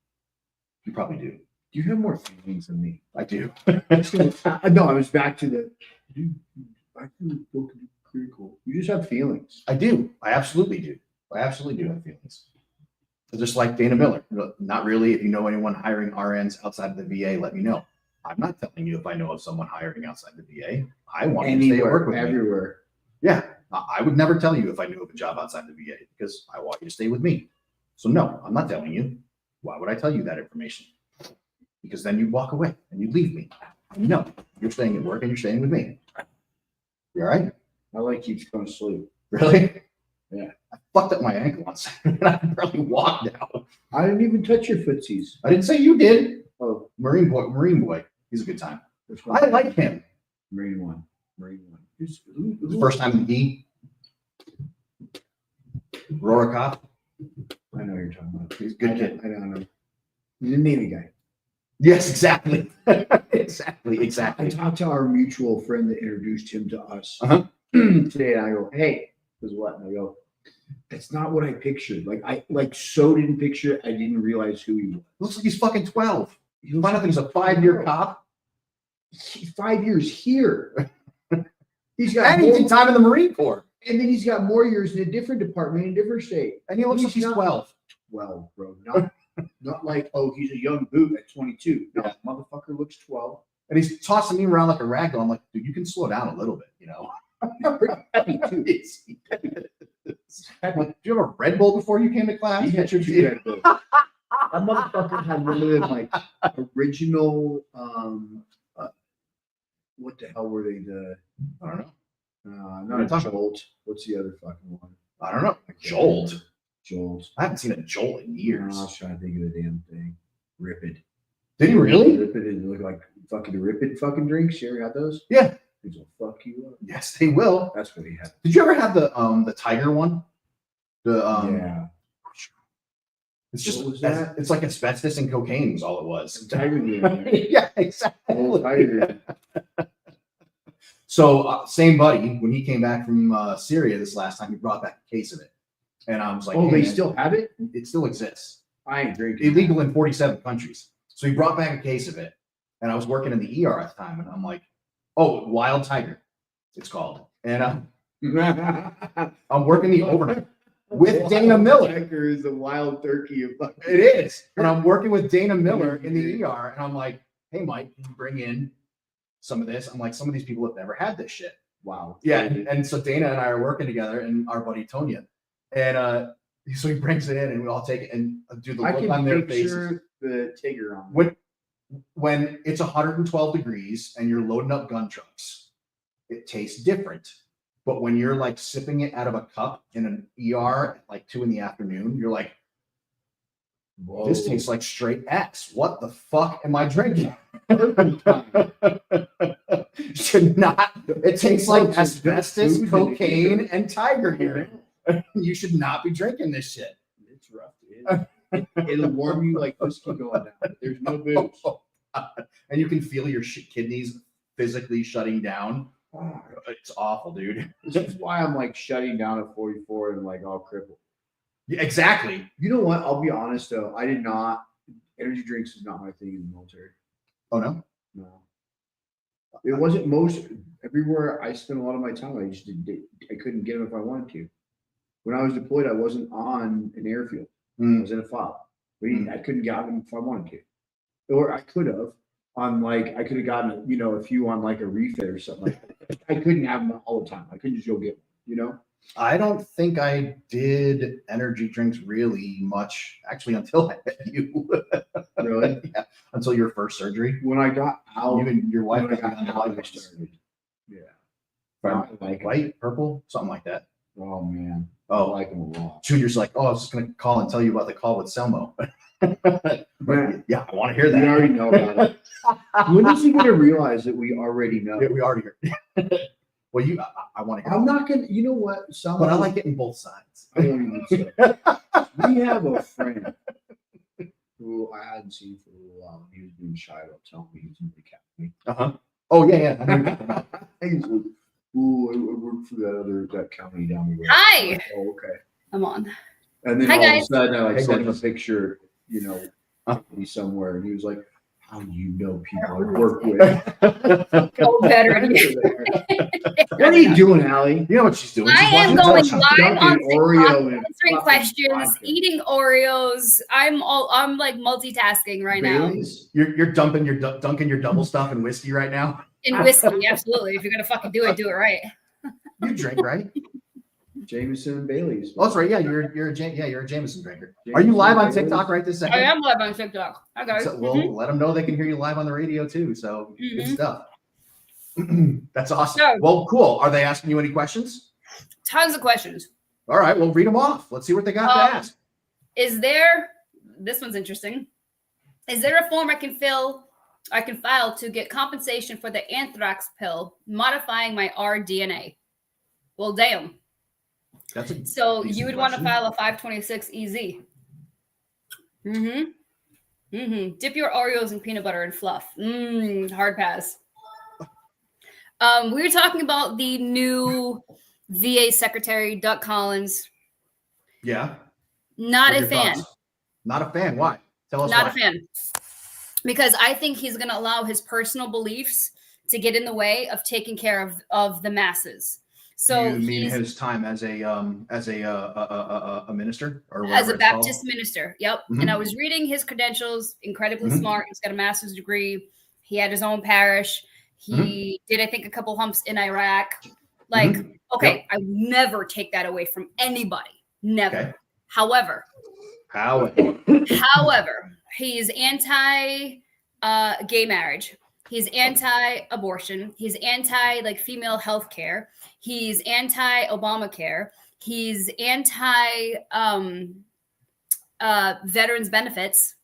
[SPEAKER 2] You probably do.
[SPEAKER 3] You have more feelings than me.
[SPEAKER 2] I do.
[SPEAKER 3] No, I was back to the. Dude, I think both are pretty cool. You just have feelings.
[SPEAKER 2] I do. I absolutely do. I absolutely do have feelings. Just like Dana Miller. Not really. If you know anyone hiring RNs outside of the VA, let me know. I'm not telling you if I know of someone hiring outside the VA. I want you to stay at work with me.
[SPEAKER 3] Everywhere.
[SPEAKER 2] Yeah. I would never tell you if I knew of a job outside the VA because I want you to stay with me. So no, I'm not telling you. Why would I tell you that information? Because then you'd walk away and you'd leave me. No, you're staying at work and you're staying with me. You all right?
[SPEAKER 3] I like you going to sleep.
[SPEAKER 2] Really?
[SPEAKER 3] Yeah.
[SPEAKER 2] I fucked up my ankle on Saturday and I can barely walk now.
[SPEAKER 3] I didn't even touch your footsies.
[SPEAKER 2] I didn't say you did.
[SPEAKER 3] Oh,
[SPEAKER 2] Marine boy. He's a good time. I like him.
[SPEAKER 3] Marine one. Who's
[SPEAKER 2] The first time in E. Aurora Cop.
[SPEAKER 3] I know who you're talking about.
[SPEAKER 2] He's a good kid.
[SPEAKER 3] I don't know. He's a Navy guy.
[SPEAKER 2] Yes, exactly.
[SPEAKER 3] I
[SPEAKER 2] exactly.
[SPEAKER 3] talked to our mutual friend that introduced him to us
[SPEAKER 2] today,
[SPEAKER 3] and I go, hey, this is what? And I go, that's not what I pictured. Like I so didn't picture it. I didn't realize who he was.
[SPEAKER 2] Looks like he's fucking 12. You find out he's a 5-year cop.
[SPEAKER 3] He's 5 years here. He's got
[SPEAKER 2] And he did time in the Marine Corps.
[SPEAKER 3] and then he's got more years in a different department in a different state.
[SPEAKER 2] And he looks like he's
[SPEAKER 3] not
[SPEAKER 2] 12.
[SPEAKER 3] 12, bro. Not like, oh, he's a young boot at 22. No,
[SPEAKER 2] Yeah.
[SPEAKER 3] motherfucker looks 12.
[SPEAKER 2] And he's tossing me around like a rag doll. I'm like, dude, you can slow down a little bit, you know?
[SPEAKER 3] Pretty happy too.
[SPEAKER 2] I'm like, do you have a Red Bull before you came to class?
[SPEAKER 3] He had your Red Bull. That motherfucker had one of them like original. What the hell were they?
[SPEAKER 2] I don't know.
[SPEAKER 3] Not a Jolt. What's the other fucking one?
[SPEAKER 2] I don't know. Jolt.
[SPEAKER 3] Jolt.
[SPEAKER 2] I haven't seen a Jolt in years.
[SPEAKER 3] I was trying to think of the damn thing. Ripid.
[SPEAKER 2] Did he really?
[SPEAKER 3] Ripid is look like fucking Ripid fucking drinks. You ever had those?
[SPEAKER 2] Yeah.
[SPEAKER 3] These will fuck you up.
[SPEAKER 2] Yes, they will.
[SPEAKER 3] That's what he had.
[SPEAKER 2] Did you ever have the Tiger one?
[SPEAKER 3] Yeah.
[SPEAKER 2] It's just
[SPEAKER 3] What was that?
[SPEAKER 2] it's like asbestos and cocaine was all it was.
[SPEAKER 3] Tiger beer.
[SPEAKER 2] Yeah, exactly.
[SPEAKER 3] Old Tiger.
[SPEAKER 2] So same buddy, when he came back from Syria this last time, he brought back a case of it, and I was like,
[SPEAKER 3] Oh,
[SPEAKER 2] hey,
[SPEAKER 3] they
[SPEAKER 2] man,
[SPEAKER 3] still have it?
[SPEAKER 2] it still exists.
[SPEAKER 3] I ain't drinking.
[SPEAKER 2] Illegal in 47 countries. So he brought back a case of it, and I was working in the ER at the time, and I'm like, oh, Wild Tiger, it's called, and I'm working the overnight with Dana Miller.
[SPEAKER 3] Tiger is a wild turkey of fucking.
[SPEAKER 2] It is. And I'm working with Dana Miller in the ER. And I'm like, hey, Mike, can you bring in some of this? I'm like, some of these people have never had this shit.
[SPEAKER 3] Wow.
[SPEAKER 2] Yeah. And so Dana and I are working together and our buddy Tonya. And so he brings it in and we all take it and do the look on their faces.
[SPEAKER 3] The Tigger on.
[SPEAKER 2] When it's 112 degrees and you're loading up gun trucks, it tastes different. But when you're like sipping it out of a cup in an ER at like 2 p.m, you're like, whoa, this tastes like straight X. What the fuck am I drinking? Should not. It tastes like asbestos, cocaine, and Tiger here. You should not be drinking this shit.
[SPEAKER 3] It's rough, dude. It'll warm you like whiskey going down. There's no booze.
[SPEAKER 2] And you can feel your kidneys physically shutting down.
[SPEAKER 3] Oh,
[SPEAKER 2] It's awful, dude.
[SPEAKER 3] this is why I'm like shutting down at 44 and like all crippled.
[SPEAKER 2] Yeah, exactly.
[SPEAKER 3] You know what? I'll be honest though. I did not. Energy drinks is not my thing in the military.
[SPEAKER 2] Oh no.
[SPEAKER 3] No. It wasn't most everywhere I spent a lot of my time. I just I couldn't get them if I wanted to. When I was deployed, I wasn't on an airfield. I was in a FOB. I couldn't get them if I wanted to, or I could have on like I could have gotten a few on like a refit or something like that. I couldn't have them all the time. I couldn't just go get them.
[SPEAKER 2] I don't think I did energy drinks really much actually until I met you.
[SPEAKER 3] Really?
[SPEAKER 2] Yeah. Until your first surgery.
[SPEAKER 3] When I got out,
[SPEAKER 2] You and your wife
[SPEAKER 3] when I
[SPEAKER 2] got
[SPEAKER 3] got
[SPEAKER 2] on the
[SPEAKER 3] out, I
[SPEAKER 2] bike.
[SPEAKER 3] started. Yeah.
[SPEAKER 2] Like white, purple, something like that.
[SPEAKER 3] Oh man. I
[SPEAKER 2] Oh,
[SPEAKER 3] like them a lot.
[SPEAKER 2] Junior's like, oh, I was just gonna call and tell you about the call with Selmo.
[SPEAKER 3] Man,
[SPEAKER 2] Yeah, I want to hear
[SPEAKER 3] we
[SPEAKER 2] that.
[SPEAKER 3] already know about it. When is he going to realize that we already know?
[SPEAKER 2] Yeah, we already heard. Well, I want to
[SPEAKER 3] I'm
[SPEAKER 2] go.
[SPEAKER 3] not gonna. You know what?
[SPEAKER 2] But I like getting both sides.
[SPEAKER 3] I won't even say. We have a friend who I hadn't seen for a little while. He was being shy about telling me he was in the academy.
[SPEAKER 2] Oh yeah.
[SPEAKER 3] He's like, "Ooh, I work for that county down the road."
[SPEAKER 5] Hi.
[SPEAKER 3] Like, oh, okay.
[SPEAKER 5] I'm on.
[SPEAKER 3] And then
[SPEAKER 5] Hi,
[SPEAKER 3] all
[SPEAKER 5] guys.
[SPEAKER 3] of a sudden, I
[SPEAKER 2] Hey,
[SPEAKER 3] sent him a
[SPEAKER 2] gorgeous.
[SPEAKER 3] picture. He's somewhere, and he was like, "How do you know people I work with?"
[SPEAKER 5] Oh, better.
[SPEAKER 3] What are you doing, Allie?
[SPEAKER 2] You know what she's doing?
[SPEAKER 5] I
[SPEAKER 2] She's
[SPEAKER 5] am
[SPEAKER 2] watching
[SPEAKER 5] going
[SPEAKER 2] television.
[SPEAKER 5] live on
[SPEAKER 3] Dunkin' Oreo
[SPEAKER 5] TikTok,
[SPEAKER 3] and
[SPEAKER 5] answering
[SPEAKER 3] fucking
[SPEAKER 5] questions,
[SPEAKER 3] vodka.
[SPEAKER 5] eating Oreos. I'm like multitasking right now.
[SPEAKER 3] Bailey's?
[SPEAKER 2] You're dunking your double stuff in whiskey right now.
[SPEAKER 5] In whiskey, absolutely. If you're gonna fucking do it right.
[SPEAKER 2] You drink, right?
[SPEAKER 3] Jameson and Bailey's.
[SPEAKER 2] Oh, that's right. Yeah, you're a Jameson drinker. Are you live on TikTok right this second?
[SPEAKER 5] I am live on TikTok. Hi guys.
[SPEAKER 2] So, well, let them know they can hear you live on the radio too. So good
[SPEAKER 5] Mhm.
[SPEAKER 2] stuff. That's awesome.
[SPEAKER 5] Yeah.
[SPEAKER 2] Well, cool. Are they asking you any questions?
[SPEAKER 5] Tons of questions.
[SPEAKER 2] All right. Well, read them off. Let's see what they got to ask.
[SPEAKER 5] This one's interesting. Is there a form I can file to get compensation for the anthrax pill modifying my rDNA? Well, damn.
[SPEAKER 2] That's a
[SPEAKER 5] So
[SPEAKER 2] decent
[SPEAKER 5] you would want to
[SPEAKER 2] question.
[SPEAKER 5] file a 526 EZ. Dip your Oreos in peanut butter and fluff. Hard pass. We were talking about the new VA Secretary, Doug Collins.
[SPEAKER 2] Yeah.
[SPEAKER 5] Not
[SPEAKER 2] What are
[SPEAKER 5] a
[SPEAKER 2] your
[SPEAKER 5] fan.
[SPEAKER 2] thoughts? Not a fan. Why? Tell us
[SPEAKER 5] Not
[SPEAKER 2] why.
[SPEAKER 5] a fan. Because I think he's going to allow his personal beliefs to get in the way of taking care of the masses. So
[SPEAKER 2] you mean
[SPEAKER 5] he's
[SPEAKER 2] his time as a minister or
[SPEAKER 5] as
[SPEAKER 2] whatever
[SPEAKER 5] a
[SPEAKER 2] it's called?
[SPEAKER 5] Baptist minister. Yep.
[SPEAKER 2] Mhm.
[SPEAKER 5] And I was reading his credentials, incredibly
[SPEAKER 2] Mhm.
[SPEAKER 5] smart. He's got a master's degree. He had his own parish. He did, I think, a couple humps in Iraq. Like, okay,
[SPEAKER 2] Yep.
[SPEAKER 5] I would never take that away from anybody. Never.
[SPEAKER 2] Okay.
[SPEAKER 5] However, he's anti gay marriage. He's anti-abortion. He's anti female health care. He's anti-Obamacare. He's anti veterans benefits.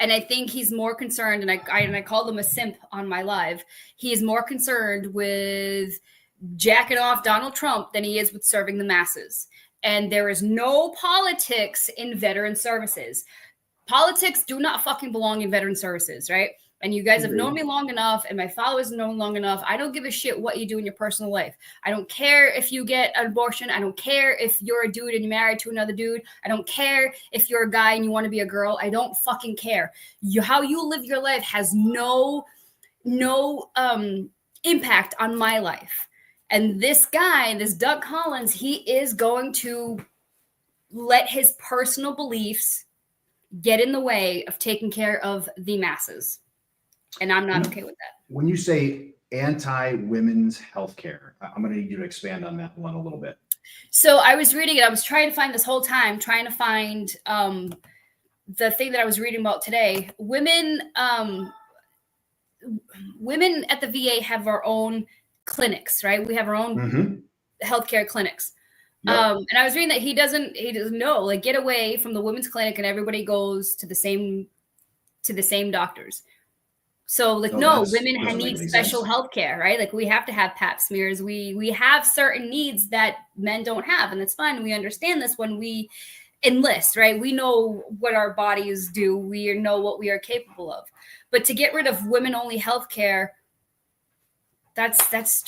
[SPEAKER 5] And I think he's more concerned, and I called him a simp on my live. He is more concerned with jacking off Donald Trump than he is with serving the masses. And there is no politics in veteran services. Politics do not fucking belong in veteran services, right? And you guys have known me long enough, and my followers have known long enough. I don't give a shit what you do in your personal life. I don't care if you get an abortion. I don't care if you're a dude and you're married to another dude. I don't care if you're a guy and you want to be a girl. I don't fucking care. How you live your life has no impact on my life. And this guy, this Doug Collins, he is going to let his personal beliefs get in the way of taking care of the masses. And I'm not okay with that.
[SPEAKER 2] When you say anti-women's healthcare, I'm going to need you to expand on that one a little bit.
[SPEAKER 5] So I was reading it. I was trying to find this whole time, trying to find the thing that I was reading about today. Women at the VA have our own clinics, right? We have our own healthcare clinics.
[SPEAKER 2] Yep.
[SPEAKER 5] And I was reading that he doesn't know, like, get away from the women's clinic and everybody goes to the same doctors. So like, no, women need special health care, right? Like we have to have pap smears. We have certain needs that men don't have. And that's fine. We understand this when we enlist, right? We know what our bodies do. We know what we are capable of. But to get rid of women only health care, that's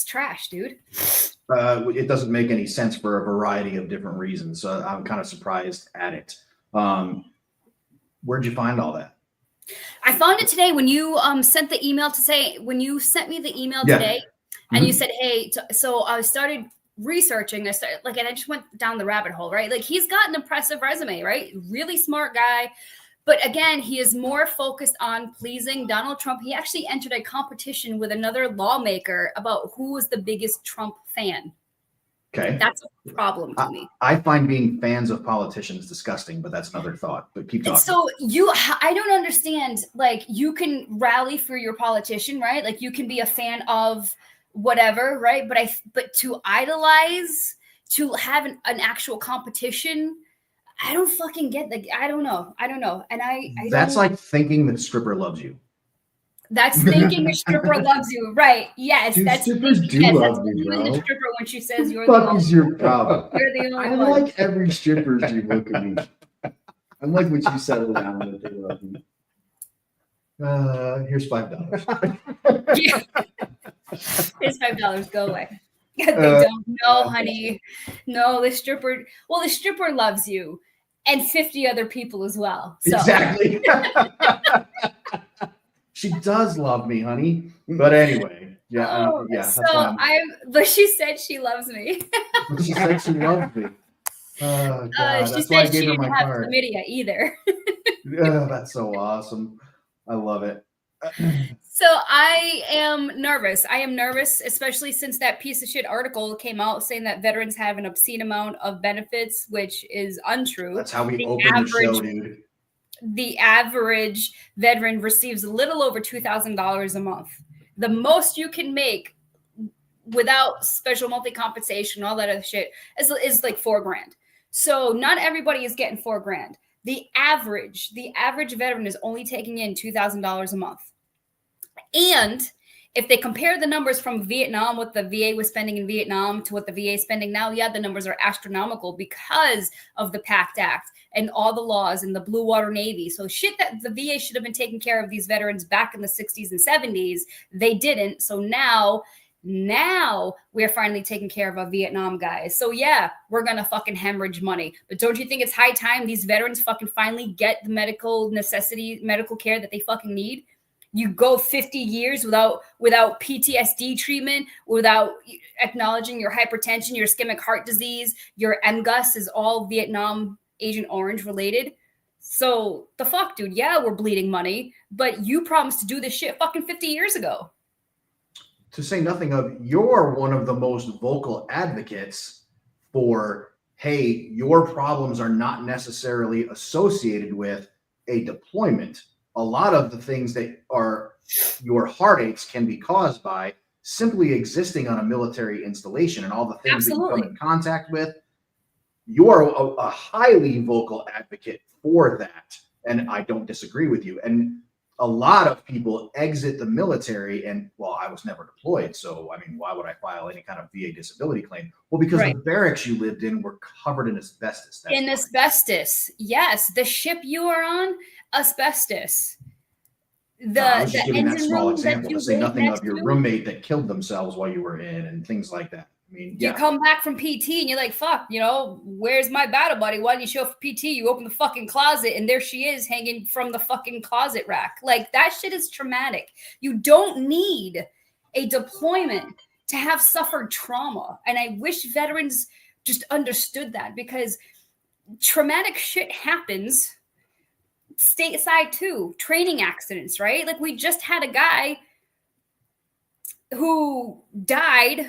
[SPEAKER 5] trash, dude.
[SPEAKER 2] It doesn't make any sense for a variety of different reasons. So I'm kind of surprised at it. Where'd you find all that?
[SPEAKER 5] I found it today when you sent the email when you sent me the email today, and you said, hey, so I started researching. And I just went down the rabbit hole, right? Like he's got an impressive resume, right? Really smart guy. But again, he is more focused on pleasing Donald Trump. He actually entered a competition with another lawmaker about who was the biggest Trump fan.
[SPEAKER 2] Okay.
[SPEAKER 5] That's a problem to me.
[SPEAKER 2] I find being fans of politicians disgusting, but that's another thought. But keep talking.
[SPEAKER 5] So I don't understand. Like you can rally for your politician, right? Like you can be a fan of whatever, right? But to idolize, to have an actual competition, I don't fucking get. Like I don't know. And I
[SPEAKER 2] that's like thinking that stripper loves you.
[SPEAKER 5] That's thinking a stripper loves you, right? Yes,
[SPEAKER 3] Dude,
[SPEAKER 5] that's
[SPEAKER 3] strippers
[SPEAKER 5] thinking,
[SPEAKER 3] do
[SPEAKER 5] yes,
[SPEAKER 3] love
[SPEAKER 5] that's
[SPEAKER 3] me,
[SPEAKER 5] believing
[SPEAKER 3] bro.
[SPEAKER 5] the stripper when she says you're
[SPEAKER 3] What the
[SPEAKER 5] the
[SPEAKER 3] fuck
[SPEAKER 5] only
[SPEAKER 3] is your problem?
[SPEAKER 5] You're the only
[SPEAKER 3] I
[SPEAKER 5] one.
[SPEAKER 3] like every stripper's you look at me. I like when you settle down that they love me.
[SPEAKER 2] Here's $5.
[SPEAKER 5] Yeah. Here's $5. Go away. They don't. No, honey. No, the stripper. Well, the stripper loves you, and 50 other people as well. So.
[SPEAKER 2] Exactly. She does love me, honey. But anyway, yeah, that's why
[SPEAKER 5] But she said she loves me.
[SPEAKER 2] she said she loved me. Oh, God,
[SPEAKER 5] she
[SPEAKER 2] that's why I
[SPEAKER 5] said
[SPEAKER 2] gave
[SPEAKER 5] she
[SPEAKER 2] her
[SPEAKER 5] didn't
[SPEAKER 2] my
[SPEAKER 5] have
[SPEAKER 2] card.
[SPEAKER 5] chlamydia either.
[SPEAKER 2] Oh, that's so awesome. I love it.
[SPEAKER 5] So I am nervous. I am nervous, especially since that piece of shit article came out saying that veterans have an obscene amount of benefits, which is untrue.
[SPEAKER 2] That's how we open the show, dude.
[SPEAKER 5] The average veteran receives a little over $2,000 a month. The most you can make without special monthly compensation, all that other shit is like $4,000. So not everybody is getting $4,000. The average veteran is only taking in $2,000 a month. And if they compare the numbers from Vietnam, what the VA was spending in Vietnam to what the VA is spending now, yeah, the numbers are astronomical because of the PACT Act and all the laws and the Blue Water Navy. So shit that the VA should have been taking care of these veterans back in the 60s and 70s, they didn't. So now we're finally taking care of our Vietnam guys. So yeah, we're going to fucking hemorrhage money. But don't you think it's high time these veterans fucking finally get the medical care that they fucking need? You go 50 years without PTSD treatment, without acknowledging your hypertension, your ischemic heart disease, your MGUS is all Vietnam Agent Orange related. So the fuck, dude? Yeah, we're bleeding money, but you promised to do this shit fucking 50 years ago.
[SPEAKER 2] To say nothing of, you're one of the most vocal advocates for, hey, your problems are not necessarily associated with a deployment. A lot of the things that are your heartaches can be caused by simply existing on a military installation and all the things that you come in contact with. You're a highly vocal advocate for that. And I don't disagree with you. And a lot of people exit the military and, well, I was never deployed. So, I mean, why would I file any kind of VA disability claim? Well, because the barracks you lived in were covered in asbestos.
[SPEAKER 5] Asbestos. Yes. The ship you were on, asbestos.
[SPEAKER 2] I was just giving that small example to say nothing of your roommate that killed themselves while you were in and things like that. I mean,
[SPEAKER 5] you come back from PT and you're like, fuck, where's my battle buddy? Why didn't you show up for PT? You open the fucking closet and there she is hanging from the fucking closet rack. Like, that shit is traumatic. You don't need a deployment to have suffered trauma. And I wish veterans just understood that, because traumatic shit happens stateside too. Training accidents, right? Like, we just had a guy who died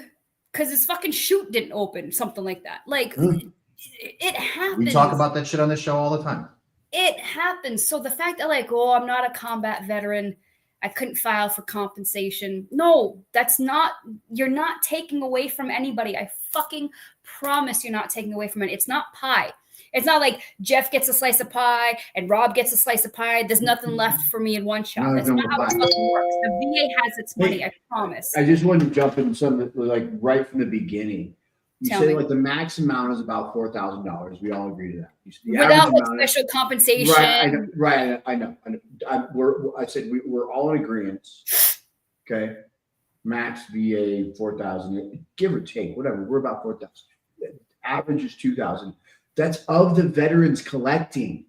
[SPEAKER 5] because his fucking chute didn't open, something like that. Like, it happens.
[SPEAKER 2] We talk about that shit on the show all the time.
[SPEAKER 5] It happens. So the fact that, like, oh, I'm not a combat veteran, I couldn't file for compensation. No, that's not, you're not taking away from anybody. I fucking promise you're not taking away from it. It's not pie. It's not like Jeff gets a slice of pie and Rob gets a slice of pie. There's nothing left for me in one shot. That's not how it fucking works. The VA has its money, I promise.
[SPEAKER 3] I just wanted to jump in something like right from the beginning. You say like the max amount is about $4,000. We all agree to that.
[SPEAKER 5] Without like special compensation.
[SPEAKER 3] Right. I know. I said we're all in agreement. Okay. Max VA 4,000, give or take, whatever. We're about 4,000. Average is 2,000. That's of the veterans collecting.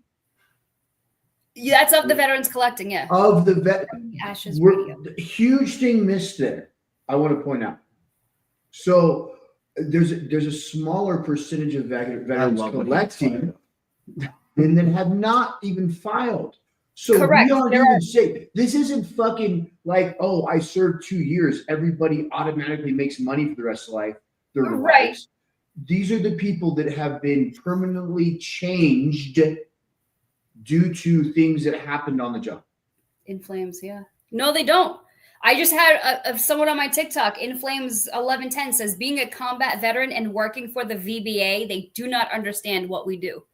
[SPEAKER 5] Yeah, that's of the veterans collecting, yeah.
[SPEAKER 3] Of the
[SPEAKER 5] Ashes Radio.
[SPEAKER 3] Huge thing missed there, I want to point out. So there's a smaller percentage of veterans collecting and then have not even filed. So
[SPEAKER 5] correct.
[SPEAKER 3] We aren't even saying this isn't fucking like, oh, I served 2 years. Everybody automatically makes money for the rest of their lives. These are the people that have been permanently changed due to things that happened on the job.
[SPEAKER 5] In Flames, yeah. No, they don't. I just had someone on my TikTok, In Flames 1110, says, being a combat veteran and working for the VBA, they do not understand what we do.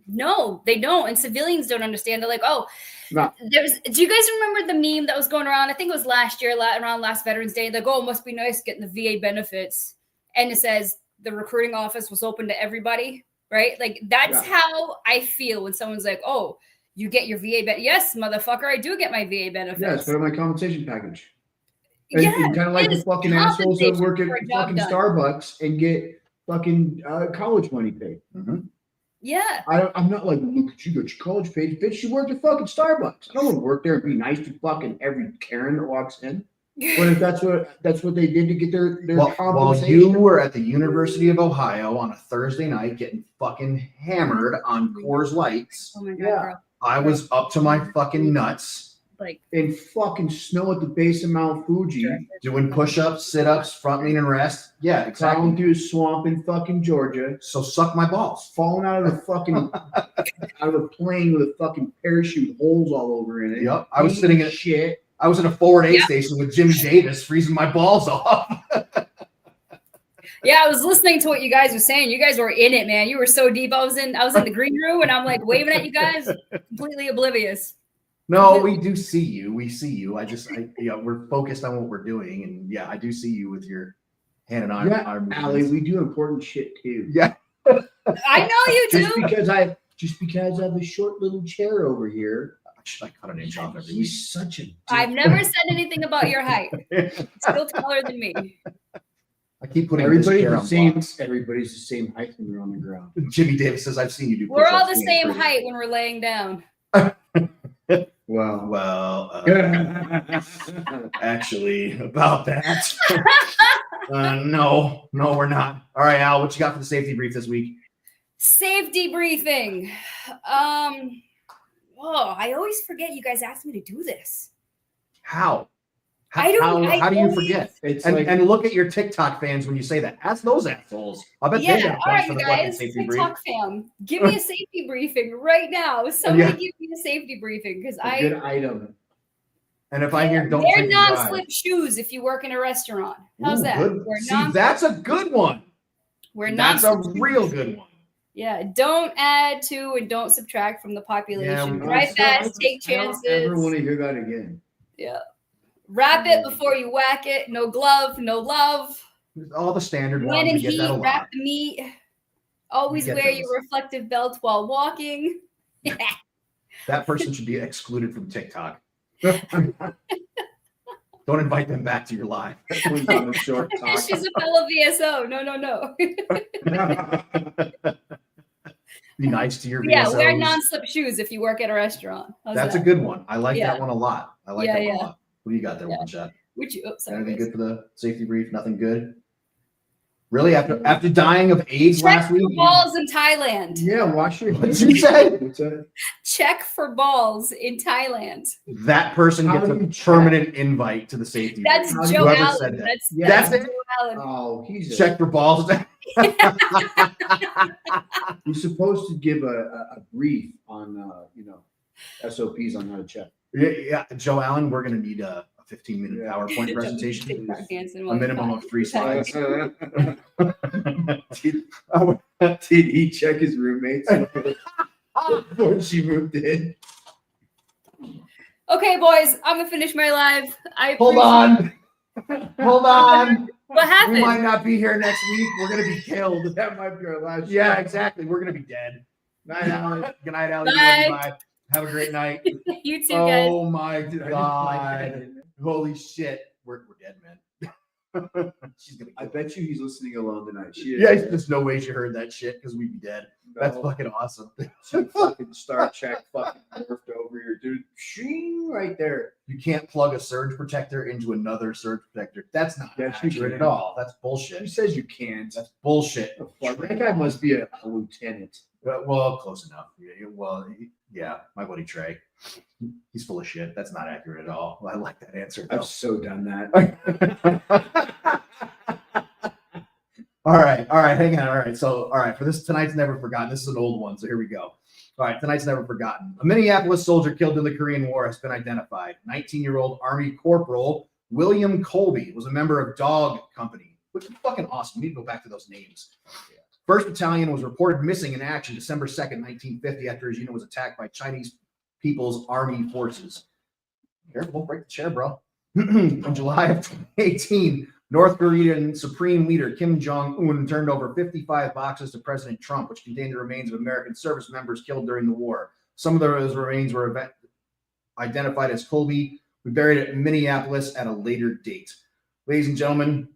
[SPEAKER 5] No, they don't. And civilians don't understand. They're like, oh,
[SPEAKER 3] No.
[SPEAKER 5] Do you guys remember the meme that was going around? I think it was last year, around last Veterans Day. Like, oh, it must be nice getting the VA benefits. And it says the recruiting office was open to everybody, right? Like, that's how I feel when someone's like, oh, you get your VA benefits. Yes, motherfucker, I do get my VA benefits.
[SPEAKER 3] Yeah, it's part of my compensation package. And,
[SPEAKER 5] Yeah,
[SPEAKER 3] kind of like the fucking assholes that work at fucking Starbucks and get fucking college money paid.
[SPEAKER 2] Mm-hmm.
[SPEAKER 5] Yeah.
[SPEAKER 3] I'm not like, look at you got your college paid. Bitch, you worked at fucking Starbucks. I don't want to work there and be nice to fucking every Karen that walks in. But if that's what they did to get their compensation.
[SPEAKER 2] While you were at the University of Ohio on a Thursday night getting fucking hammered on Coors Lights,
[SPEAKER 5] Oh my God, bro.
[SPEAKER 2] I was up to my fucking nuts.
[SPEAKER 5] Like,
[SPEAKER 3] in fucking snow at the base of Mount Fuji,
[SPEAKER 2] doing push-ups, sit-ups, front lean and rest. Yeah,
[SPEAKER 3] plowing
[SPEAKER 2] exactly.
[SPEAKER 3] through a swamp in fucking Georgia,
[SPEAKER 2] So suck my balls.
[SPEAKER 3] falling out of the fucking out of the plane with a fucking parachute, holes all over in it.
[SPEAKER 2] Yep. I was sitting at
[SPEAKER 3] shit.
[SPEAKER 2] I was in a forward aid station with Jimmy Davis, freezing my balls off.
[SPEAKER 5] yeah, I was listening to what you guys were saying. You guys were in it, man. You were so deep. I was in the green room and I'm like waving at you guys, completely oblivious.
[SPEAKER 2] No, we do see you. We see you. We're focused on what we're doing, and I do see you with your hand and arm.
[SPEAKER 3] Allie, we do important shit too.
[SPEAKER 2] Yeah.
[SPEAKER 5] I know you do.
[SPEAKER 3] Just because I have a short little chair over here.
[SPEAKER 2] I cut an inch off every week.
[SPEAKER 3] He's such a dick.
[SPEAKER 5] I've never said anything about your height. Still taller than me.
[SPEAKER 2] I keep putting
[SPEAKER 3] everybody's the same height when they're on the ground.
[SPEAKER 2] Jimmy Davis says, "I've seen you do."
[SPEAKER 5] We're all the same height when we're laying down.
[SPEAKER 2] Well, actually, about that. No, we're not. All right, Al, what you got for the safety brief this week?
[SPEAKER 5] Safety briefing. I always forget you guys asked me to do this.
[SPEAKER 2] How?
[SPEAKER 5] I don't.
[SPEAKER 2] How do you forget?
[SPEAKER 3] And
[SPEAKER 2] look at your TikTok fans when you say that. Ask those assholes. I bet they got
[SPEAKER 5] all right,
[SPEAKER 2] for
[SPEAKER 5] you
[SPEAKER 2] the
[SPEAKER 5] guys,
[SPEAKER 2] safety brief.
[SPEAKER 5] TikTok fam, give me a safety briefing right now. Somebody give me a safety briefing because
[SPEAKER 3] good item.
[SPEAKER 2] And if I hear don't
[SPEAKER 5] wear
[SPEAKER 2] drink and drive.
[SPEAKER 5] non-slip shoes if you work in a restaurant. How's that?
[SPEAKER 2] Good. See, that's a good one. That's a real good one.
[SPEAKER 5] Yeah, don't add to and don't subtract from the population.
[SPEAKER 2] Yeah,
[SPEAKER 5] Drive fast, take chances.
[SPEAKER 3] I don't ever want to hear that again.
[SPEAKER 5] Yeah. Wrap it before you whack it. No glove, no love.
[SPEAKER 2] All the standard
[SPEAKER 5] When
[SPEAKER 2] ones.
[SPEAKER 5] in heat, wrap the meat. Always wear your reflective belt while walking.
[SPEAKER 2] That person should be excluded from TikTok. Don't invite them back to your live.
[SPEAKER 5] She's a fellow VSO. No.
[SPEAKER 2] Be nice to your VSOs.
[SPEAKER 5] Yeah, wear non-slip shoes if you work at a restaurant.
[SPEAKER 2] That's a good one. I like that one a lot. I like that one a lot. What do you got there, One Shot? Anything good for the safety brief? Nothing good? Really? After dying of AIDS last week?
[SPEAKER 5] Check for balls in Thailand.
[SPEAKER 3] Yeah, wash your hands.
[SPEAKER 2] What you say?
[SPEAKER 5] Check for balls in Thailand.
[SPEAKER 2] That person gets a permanent invite to the safety brief.
[SPEAKER 5] That's Joe Allen.
[SPEAKER 2] That's it?
[SPEAKER 5] Allen.
[SPEAKER 3] Oh, he's
[SPEAKER 2] check for balls.
[SPEAKER 3] You're supposed to give a brief on SOPs on how to check.
[SPEAKER 2] Yeah, Joe Allen, we're going to need a 15-minute PowerPoint presentation. A minimum of 3 slides.
[SPEAKER 3] Did he check his roommates before she moved in?
[SPEAKER 5] Okay, boys, I'm going to finish my live.
[SPEAKER 2] Hold on.
[SPEAKER 5] What happened?
[SPEAKER 2] We might not be here next week. We're going to be killed.
[SPEAKER 3] That might be our last show.
[SPEAKER 2] Yeah, exactly. We're going to be dead. Night, Allie. Good night, Allie.
[SPEAKER 5] Bye.
[SPEAKER 2] Have a great night.
[SPEAKER 5] You too, guys.
[SPEAKER 2] Oh, my God. Holy shit. We're dead, man. She's gonna.
[SPEAKER 3] I bet you he's listening alone tonight.
[SPEAKER 2] There's no way she heard that shit because we'd be dead. No. That's fucking awesome.
[SPEAKER 3] Some fucking Star Trek fucking morphed over here, dude. Shing right there.
[SPEAKER 2] You can't plug a surge protector into another surge protector. That's not accurate at all. That's bullshit.
[SPEAKER 3] Who says you can't?
[SPEAKER 2] That's bullshit.
[SPEAKER 3] That guy must be a lieutenant.
[SPEAKER 2] Well, close enough. Yeah, my buddy Trey. He's full of shit. That's not accurate at all. I like that answer.
[SPEAKER 3] I've so done that.
[SPEAKER 2] All right. Hang on. All right. So, for this tonight's Never Forgotten. This is an old one. So here we go. All right. Tonight's Never Forgotten. A Minneapolis soldier killed in the Korean War has been identified. 19-year-old Army Corporal William Colby was a member of Dog Company, which is fucking awesome. We need to go back to those names. First Battalion was reported missing in action December 2nd, 1950, after his unit was attacked by Chinese People's Army Forces. Careful, don't break the chair, bro. In July of 2018, North Korean Supreme Leader Kim Jong-un turned over 55 boxes to President Trump, which contained the remains of American service members killed during the war. Some of those remains were identified as Colby. We buried it in Minneapolis at a later date. Ladies and gentlemen,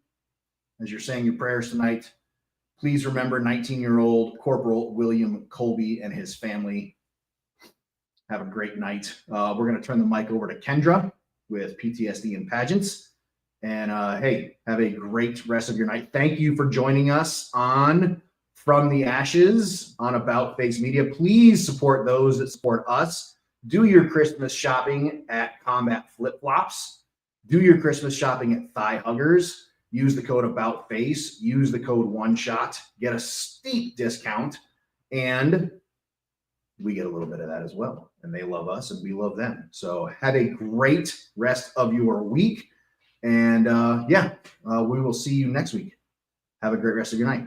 [SPEAKER 2] as you're saying your prayers tonight, please remember 19-year-old Corporal William Colby and his family. Have a great night. We're going to turn the mic over to Kendra with PTSD and Pageants. And hey, have a great rest of your night. Thank you for joining us on From the Ashes on About Face Media. Please support those that support us. Do your Christmas shopping at Combat Flip Flops. Do your Christmas shopping at Thigh Huggers. Use the code ABOUTFACE. Use the code ONESHOT. Get a steep discount. And we get a little bit of that as well. And they love us and we love them. So have a great rest of your week. And we will see you next week. Have a great rest of your night.